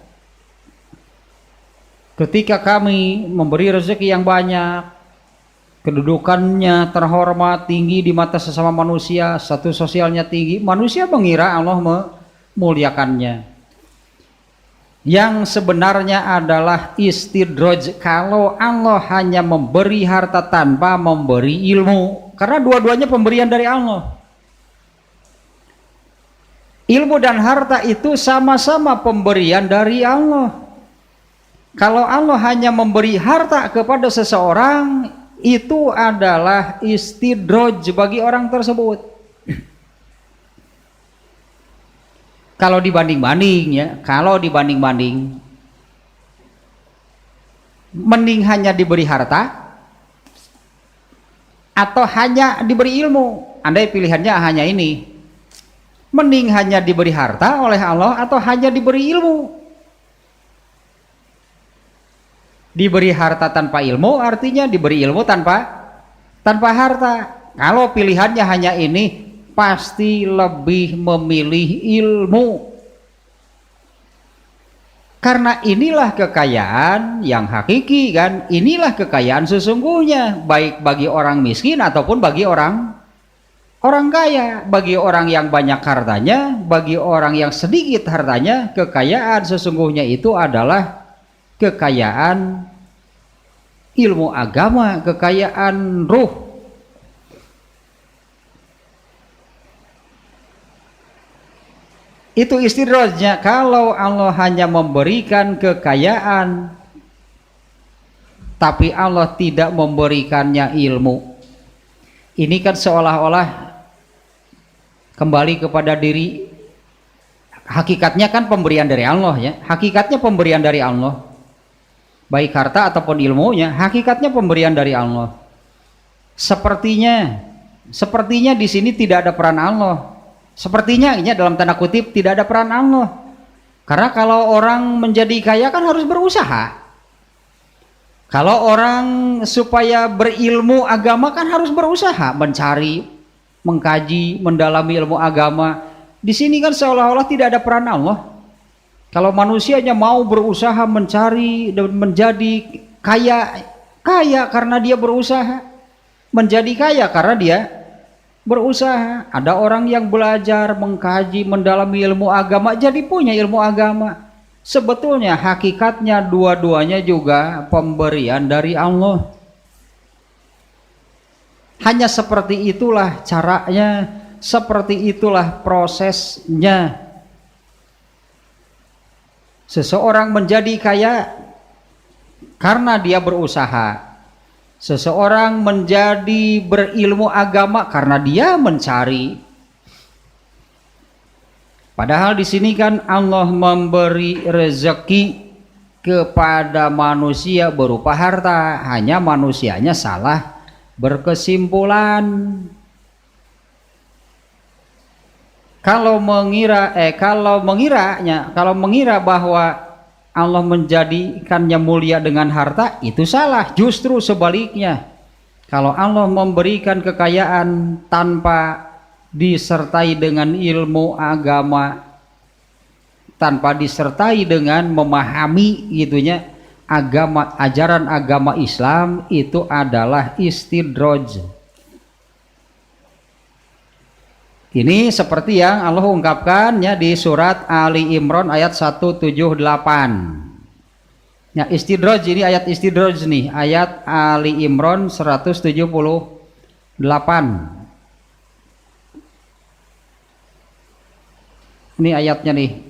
Speaker 1: Ketika kami memberi rezeki yang banyak, kedudukannya terhormat tinggi di mata sesama manusia, status sosialnya tinggi, manusia mengira Allah memuliakannya. Yang sebenarnya adalah istidroj, kalau Allah hanya memberi harta tanpa memberi ilmu, karena dua-duanya pemberian dari Allah. Ilmu dan harta itu sama-sama pemberian dari Allah. Kalau Allah hanya memberi harta kepada seseorang, itu adalah istidroj bagi orang tersebut. Kalau dibanding-banding ya, kalau dibanding-banding, mending hanya diberi harta atau hanya diberi ilmu. Andai pilihannya hanya ini, Mending hanya diberi harta oleh Allah atau hanya diberi ilmu. Diberi harta tanpa ilmu artinya diberi ilmu tanpa harta. Kalau pilihannya hanya ini, pasti lebih memilih ilmu. Karena inilah kekayaan yang hakiki kan, inilah kekayaan sesungguhnya, baik bagi orang miskin ataupun bagi orang kaya. Bagi orang yang banyak hartanya, bagi orang yang sedikit hartanya, kekayaan sesungguhnya itu adalah kekayaan ilmu agama, kekayaan ruh. Itu istidrajnya. Kalau Allah hanya memberikan kekayaan tapi Allah tidak memberikannya ilmu, ini kan seolah-olah kembali kepada diri. Hakikatnya kan pemberian dari Allah ya. Hakikatnya pemberian dari Allah. Baik harta ataupun ilmunya, hakikatnya pemberian dari Allah. Sepertinya di sini tidak ada peran Allah. Sepertinya ini dalam tanda kutip tidak ada peran Allah. Karena kalau orang menjadi kaya kan harus berusaha. Kalau orang supaya berilmu agama kan harus berusaha mencari, mengkaji, mendalami ilmu agama. Di sini kan seolah-olah tidak ada peran Allah. Kalau manusianya mau berusaha mencari dan menjadi kaya karena dia berusaha, menjadi kaya karena dia berusaha. Ada orang yang belajar, mengkaji, mendalami ilmu agama, jadi punya ilmu agama. Sebetulnya hakikatnya dua-duanya juga pemberian dari Allah. Hanya seperti itulah caranya, seperti itulah prosesnya. Seseorang menjadi kaya karena dia berusaha. Seseorang menjadi berilmu agama karena dia mencari. Padahal di sini kan Allah memberi rezeki kepada manusia berupa harta, hanya manusianya salah berkesimpulan. Kalau mengira bahwa Allah menjadikannya mulia dengan harta, itu salah. Justru sebaliknya, kalau Allah memberikan kekayaan tanpa disertai dengan ilmu agama, tanpa disertai dengan memahami gitunya agama, ajaran agama Islam, itu adalah istidraj. Ini seperti yang Allah ungkapkannya di surat Ali Imran ayat 178. Ya, istidraj ini ayat istidraj nih, ayat Ali Imran 178. Ini ayatnya nih.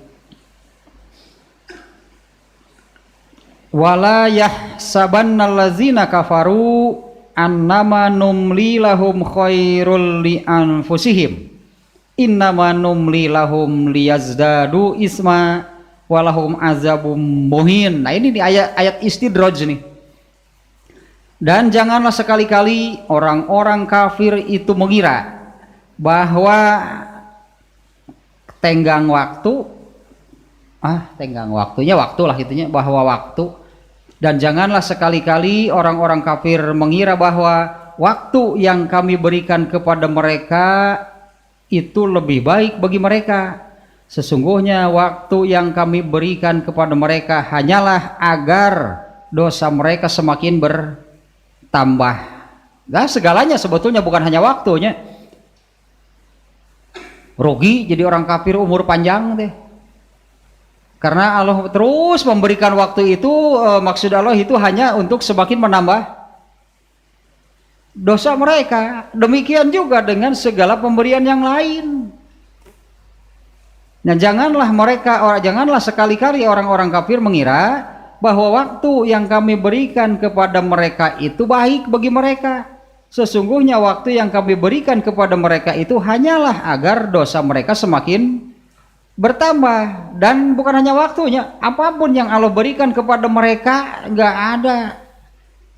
Speaker 1: Wala yahsabannallazina kafaru annama numli lahum khairul li anfusihim. Innama numli lahum liyazdadu isma walahum azabum muhin. Nah ini di ayat istidraj nih. Dan janganlah sekali-kali orang-orang kafir itu mengira bahwa tenggang waktunya waktulah itunya, bahwa waktu. Dan janganlah sekali-kali orang-orang kafir mengira bahwa waktu yang kami berikan kepada mereka itu lebih baik bagi mereka. Sesungguhnya waktu yang kami berikan kepada mereka hanyalah agar dosa mereka semakin bertambah. Nah, segalanya sebetulnya bukan hanya waktunya. Rugi jadi orang kafir umur panjang deh. Karena Allah terus memberikan waktu itu, maksud Allah itu hanya untuk semakin menambah dosa mereka. Demikian juga dengan segala pemberian yang lain. Nah, janganlah sekali-kali orang-orang kafir mengira bahwa waktu yang kami berikan kepada mereka itu baik bagi mereka. Sesungguhnya waktu yang kami berikan kepada mereka itu hanyalah agar dosa mereka semakin bertambah. Dan bukan hanya waktunya, apapun yang Allah berikan kepada mereka nggak ada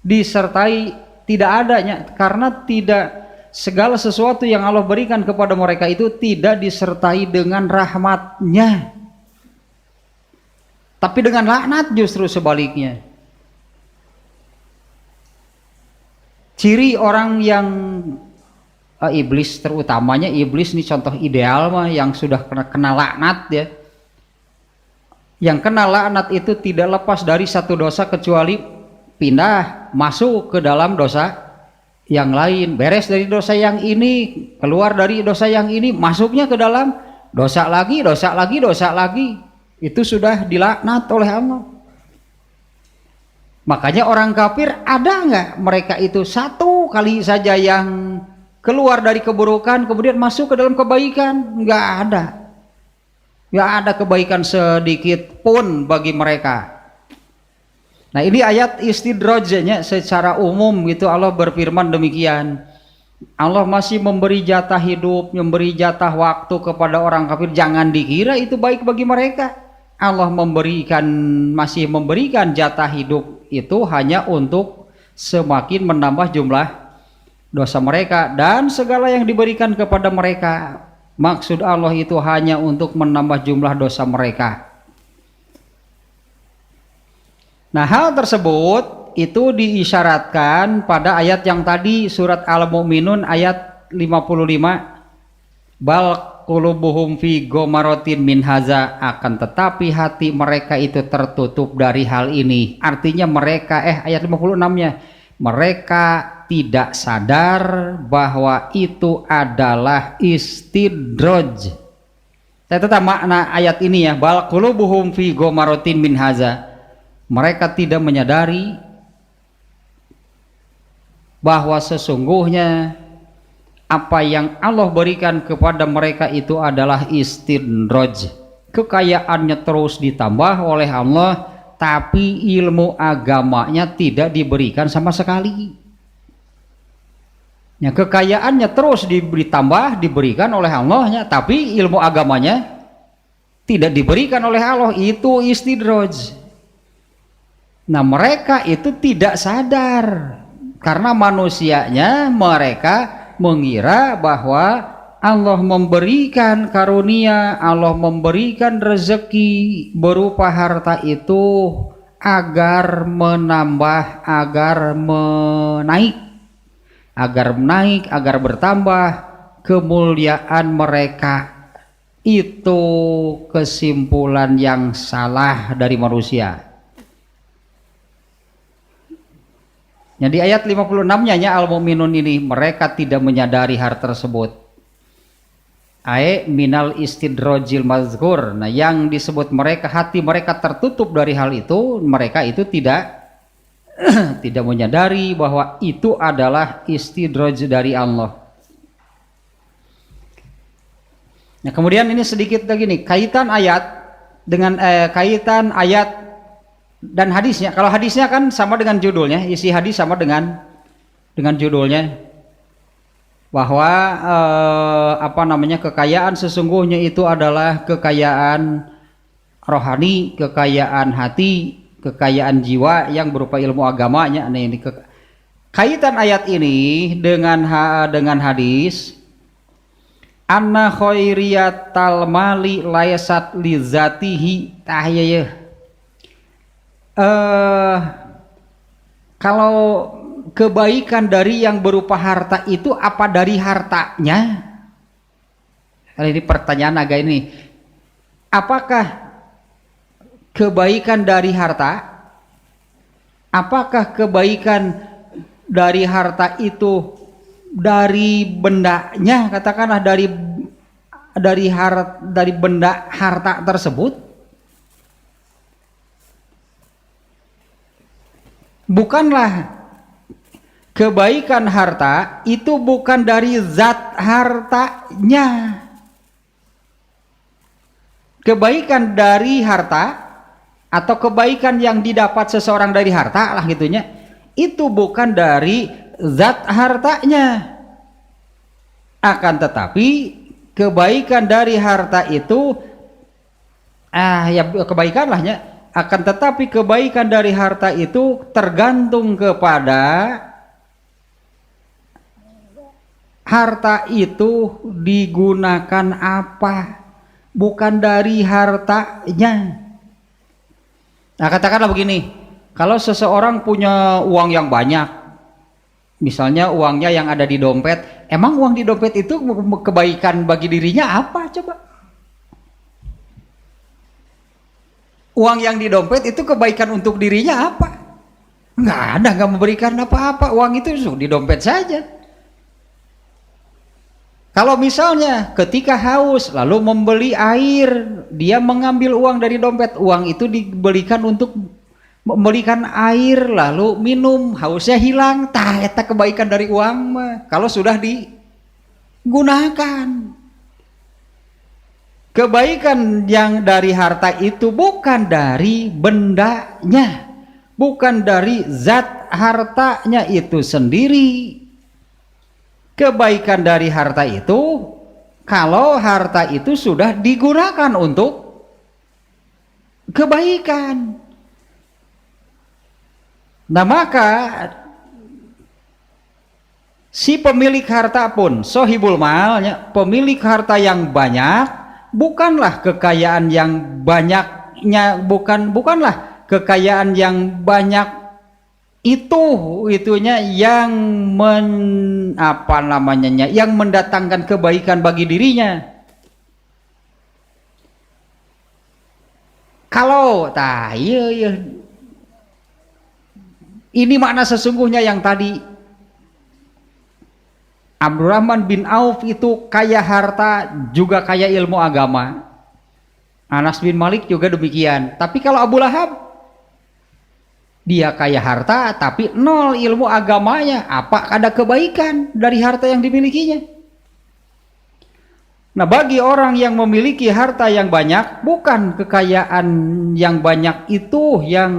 Speaker 1: disertai, tidak adanya, karena segala sesuatu yang Allah berikan kepada mereka itu tidak disertai dengan rahmatnya, tapi dengan laknat justru sebaliknya. Ciri orang yang iblis, terutamanya iblis ini contoh ideal mah, yang sudah kena laknat ya. Yang kena laknat itu tidak lepas dari satu dosa kecuali pindah masuk ke dalam dosa yang lain, beres dari dosa yang ini, keluar dari dosa yang ini, masuknya ke dalam dosa lagi, dosa lagi, dosa lagi. Itu sudah dilaknat oleh Allah. Makanya orang kafir, ada nggak mereka itu satu kali saja yang keluar dari keburukan kemudian masuk ke dalam kebaikan? Nggak ada. Nggak ada kebaikan sedikit pun bagi mereka. Nah, ini ayat istidrajnya secara umum gitu. Allah berfirman demikian. Allah masih memberi jatah hidup, memberi jatah waktu kepada orang kafir. Jangan dikira itu baik bagi mereka. Allah masih memberikan jatah hidup itu hanya untuk semakin menambah jumlah dosa mereka, dan segala yang diberikan kepada mereka, maksud Allah itu hanya untuk menambah jumlah dosa mereka. Nah, hal tersebut itu diisyaratkan pada ayat yang tadi, surat Al-Mu'minun ayat 55. Bal qulubuhum fi gomaratin min haza, akan tetapi hati mereka itu tertutup dari hal ini. Artinya mereka ayat 56-nya, mereka tidak sadar bahwa itu adalah istidraj. Saya tetap makna ayat ini ya, bal qulubuhum fi gomaratin min haza. Mereka tidak menyadari bahwa sesungguhnya apa yang Allah berikan kepada mereka itu adalah istidraj. Kekayaannya terus ditambah oleh Allah, tapi ilmu agamanya tidak diberikan sama sekali. Ya, kekayaannya terus ditambah, diberikan oleh Allahnya, tapi ilmu agamanya tidak diberikan oleh Allah. Itu istidraj. Nah, mereka itu tidak sadar karena manusianya mereka mengira bahwa Allah memberikan karunia, Allah memberikan rezeki berupa harta itu agar menambah, agar menaik, agar bertambah kemuliaan mereka. Itu kesimpulan yang salah dari manusia. Yang di ayat 56-nya Al-Mu'minun ini, mereka tidak menyadari hal tersebut. Minal istidrajil mazkur. Nah, yang disebut mereka, hati mereka tertutup dari hal itu, mereka itu tidak tidak menyadari bahwa itu adalah istidraj dari Allah. Nah, kemudian ini sedikit lagi nih, kaitan ayat dengan kaitan ayat dan hadisnya. Kalau hadisnya kan sama dengan judulnya, isi hadis sama dengan judulnya, bahwa kekayaan sesungguhnya itu adalah kekayaan rohani, kekayaan hati, kekayaan jiwa yang berupa ilmu agamanya. Nah, ini kaitan ayat ini dengan hadis, anna khairiyatal mali laysat li zatihi tahyayah. Kalau kebaikan dari yang berupa harta itu apa dari hartanya? Ini pertanyaan agak ini. Apakah kebaikan dari harta? Apakah kebaikan dari harta itu dari bendanya, katakanlah dari benda harta tersebut? Bukanlah kebaikan harta itu bukan dari zat hartanya. Kebaikan dari harta atau kebaikan yang didapat seseorang dari harta lah gitunya, itu bukan dari zat hartanya. Akan tetapi kebaikan dari harta itu kebaikan lahnya. Akan tetapi kebaikan dari harta itu tergantung kepada harta itu digunakan apa, bukan dari hartanya. Nah, katakanlah begini, kalau seseorang punya uang yang banyak, misalnya uangnya yang ada di dompet, emang uang di dompet itu kebaikan bagi dirinya apa coba? Uang yang di dompet itu kebaikan untuk dirinya apa? Nggak ada, nggak memberikan apa-apa. Uang itu di dompet saja. Kalau misalnya ketika haus lalu membeli air, dia mengambil uang dari dompet, uang itu dibelikan untuk membelikan air lalu minum, hausnya hilang, tah eta kebaikan dari uang mah kalau sudah digunakan. Kebaikan yang dari harta itu bukan dari bendanya, bukan dari zat hartanya itu sendiri. Kebaikan dari harta itu kalau harta itu sudah digunakan untuk kebaikan. Nah, maka si pemilik harta pun sohibul malnya, pemilik harta yang banyak, bukanlah kekayaan yang banyaknya, bukanlah kekayaan yang banyak itunya yang yang mendatangkan kebaikan bagi dirinya. Kalau iya ini makna sesungguhnya yang tadi Abdurrahman bin Auf itu kaya harta juga kaya ilmu agama. Anas bin Malik juga demikian. Tapi kalau Abu Lahab, dia kaya harta tapi nol ilmu agamanya. Apa ada kebaikan dari harta yang dimilikinya? Nah, bagi orang yang memiliki harta yang banyak, bukan kekayaan yang banyak itu yang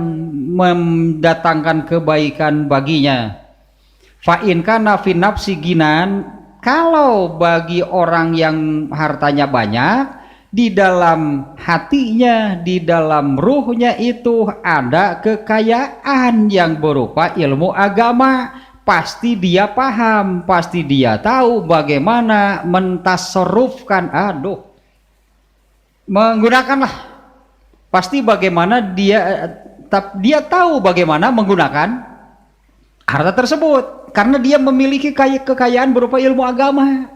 Speaker 1: mendatangkan kebaikan baginya. Fa'in kana fi nafsi ginan, kalau bagi orang yang hartanya banyak, di dalam hatinya, di dalam ruhnya itu ada kekayaan yang berupa ilmu agama, pasti dia paham, pasti dia tahu bagaimana mentasarrufkan, menggunakanlah, pasti bagaimana dia tahu bagaimana menggunakan harta tersebut. Karena dia memiliki kekayaan berupa ilmu agama.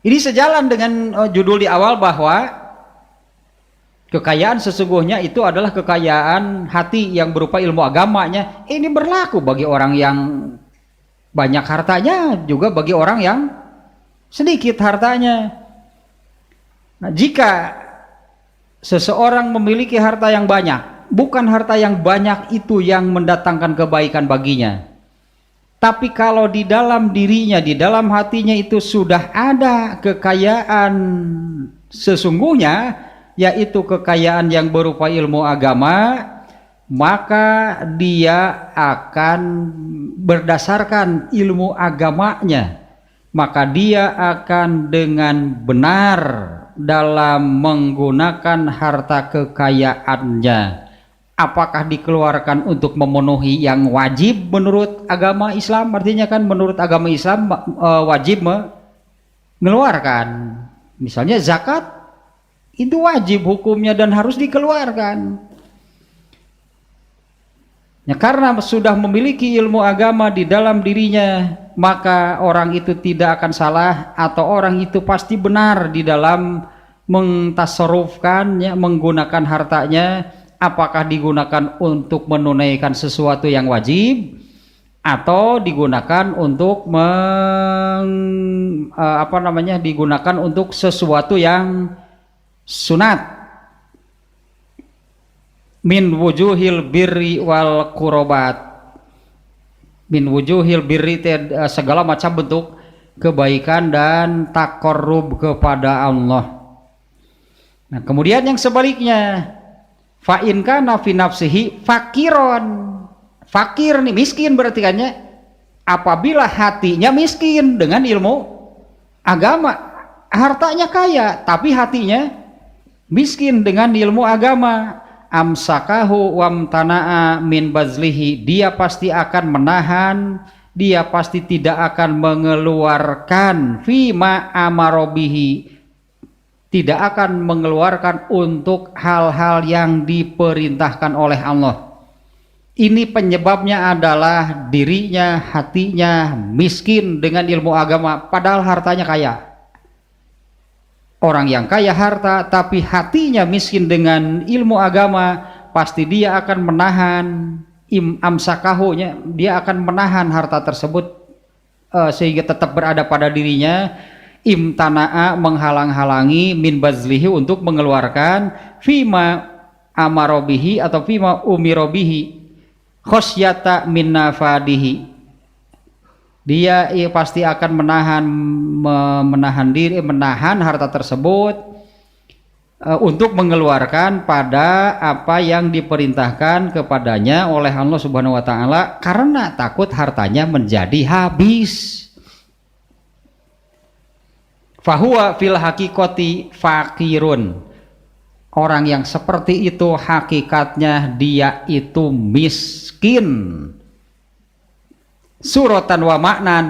Speaker 1: Ini sejalan dengan judul di awal bahwa kekayaan sesungguhnya itu adalah kekayaan hati yang berupa ilmu agamanya. Ini berlaku bagi orang yang banyak hartanya, juga bagi orang yang sedikit hartanya. Nah, jika seseorang memiliki harta yang banyak, bukan harta yang banyak itu yang mendatangkan kebaikan baginya, tapi kalau di dalam dirinya, di dalam hatinya itu sudah ada kekayaan sesungguhnya, yaitu kekayaan yang berupa ilmu agama, maka dia akan berdasarkan ilmu agamanya, maka dia akan dengan benar dalam menggunakan harta kekayaannya. Apakah dikeluarkan untuk memenuhi yang wajib menurut agama Islam? Artinya kan menurut agama Islam wajib mengeluarkan. Misalnya zakat itu wajib hukumnya dan harus dikeluarkan. Ya, karena sudah memiliki ilmu agama di dalam dirinya, maka orang itu tidak akan salah, atau orang itu pasti benar di dalam mentasarrufkannya, menggunakan hartanya. Apakah digunakan untuk menunaikan sesuatu yang wajib atau digunakan untuk digunakan untuk sesuatu yang sunat. Min wujuhil birri wal qurobat. Min wujuhil birri, segala macam bentuk kebaikan dan taqarrub kepada Allah. Nah, kemudian yang sebaliknya, fa in kana fi nafsihi fakiron, fakir nih, miskin berarti kan ya, apabila hatinya miskin dengan ilmu agama, hartanya kaya tapi hatinya miskin dengan ilmu agama, amsakahu wamtana'a min bazlihi, dia pasti akan menahan, dia pasti tidak akan mengeluarkan fima amarobihi, tidak akan mengeluarkan untuk hal-hal yang diperintahkan oleh Allah. Ini penyebabnya adalah dirinya, hatinya miskin dengan ilmu agama, padahal hartanya kaya. Orang yang kaya harta tapi hatinya miskin dengan ilmu agama, pasti dia akan menahan amsakahunya, dia akan menahan harta tersebut sehingga tetap berada pada dirinya. Imtana'a, menghalang-halangi, min bazlihi, untuk mengeluarkan, fima amarobihi atau fima umirobihi, khosyata min nafadihi, dia pasti akan menahan harta tersebut untuk mengeluarkan pada apa yang diperintahkan kepadanya oleh Allah Subhanahu wa taala, karena takut hartanya menjadi habis. Fahuwa fil hakikoti fakirun, orang yang seperti itu hakikatnya dia itu miskin. Suratan wa maknan,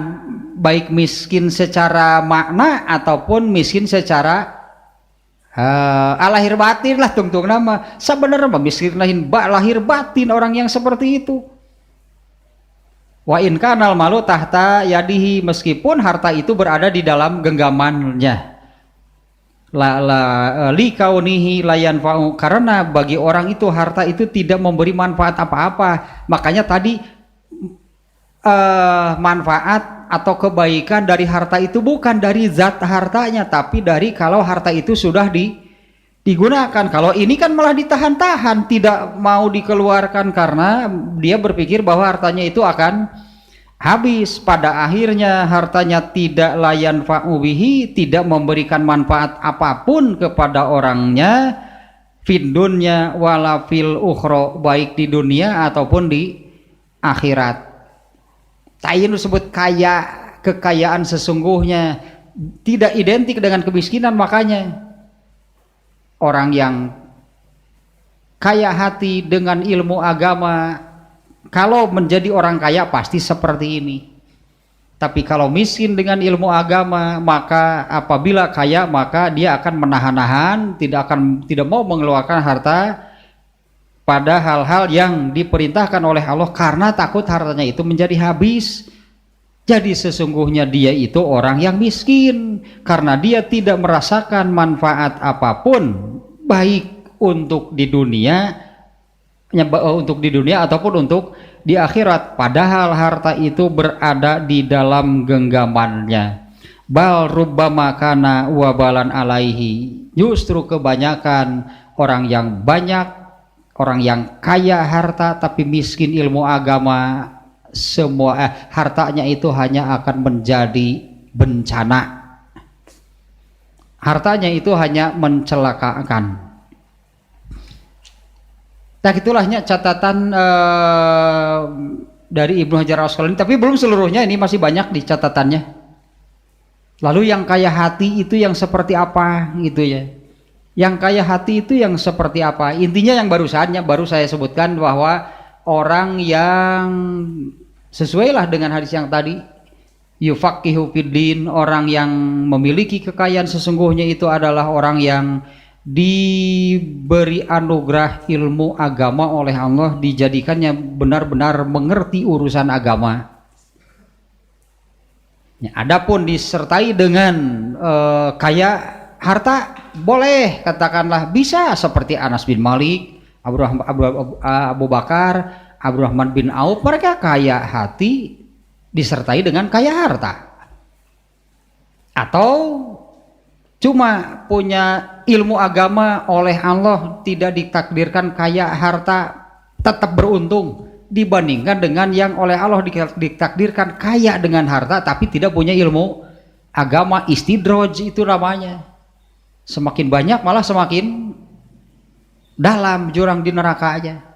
Speaker 1: baik miskin secara makna ataupun miskin secara lahir batin lah, tungtung nama. Sebenarnya miskin lahir batin orang yang seperti itu. Wa in kanal malu tahta yadihi, meskipun harta itu berada di dalam genggamannya. Li kaunihi layan fa'u, karena bagi orang itu harta itu tidak memberi manfaat apa-apa. Makanya tadi manfaat atau kebaikan dari harta itu bukan dari zat hartanya, tapi dari kalau harta itu sudah digunakan. Kalau ini kan malah ditahan-tahan, tidak mau dikeluarkan karena dia berpikir bahwa hartanya itu akan habis. Pada akhirnya hartanya tidak layan fa'ubihi, tidak memberikan manfaat apapun kepada orangnya, fid dunya wala fil ukhra, baik di dunia ataupun di akhirat. Tayin disebut kaya, kekayaan sesungguhnya tidak identik dengan kemiskinan. Makanya orang yang kaya hati dengan ilmu agama, kalau menjadi orang kaya pasti seperti ini. Tapi kalau miskin dengan ilmu agama, maka apabila kaya maka dia akan menahan-nahan, tidak mau mengeluarkan harta pada hal-hal yang diperintahkan oleh Allah karena takut hartanya itu menjadi habis. Jadi sesungguhnya dia itu orang yang miskin karena dia tidak merasakan manfaat apapun, baik untuk di dunia ataupun untuk di akhirat, padahal harta itu berada di dalam genggamannya. Bal rubbama kana wabalan alaihi, justru kebanyakan orang yang kaya harta tapi miskin ilmu agama, semua hartanya itu hanya akan menjadi bencana. Hartanya itu hanya mencelakakan. Nah, itulahnya catatan dari Ibnu Hajar Al-Asqalani, tapi belum seluruhnya, ini masih banyak di catatannya. Lalu yang kaya hati itu yang seperti apa gitu ya? Yang kaya hati itu yang seperti apa? Intinya yang baru saya sebutkan bahwa orang yang sesuailah dengan hadis yang tadi, yufaqihu fiddin, orang yang memiliki kekayaan sesungguhnya itu adalah orang yang diberi anugerah ilmu agama oleh Allah, dijadikannya benar-benar mengerti urusan agama. Ya, adapun disertai dengan kaya harta, boleh katakanlah bisa seperti Anas bin Malik, Abu Bakar, Abdurrahman bin Auf, mereka kaya hati disertai dengan kaya harta. Atau cuma punya ilmu agama oleh Allah, tidak ditakdirkan kaya harta, tetap beruntung dibandingkan dengan yang oleh Allah ditakdirkan kaya dengan harta tapi tidak punya ilmu agama. Istidraj itu namanya. Semakin banyak malah semakin dalam jurang di neraka aja.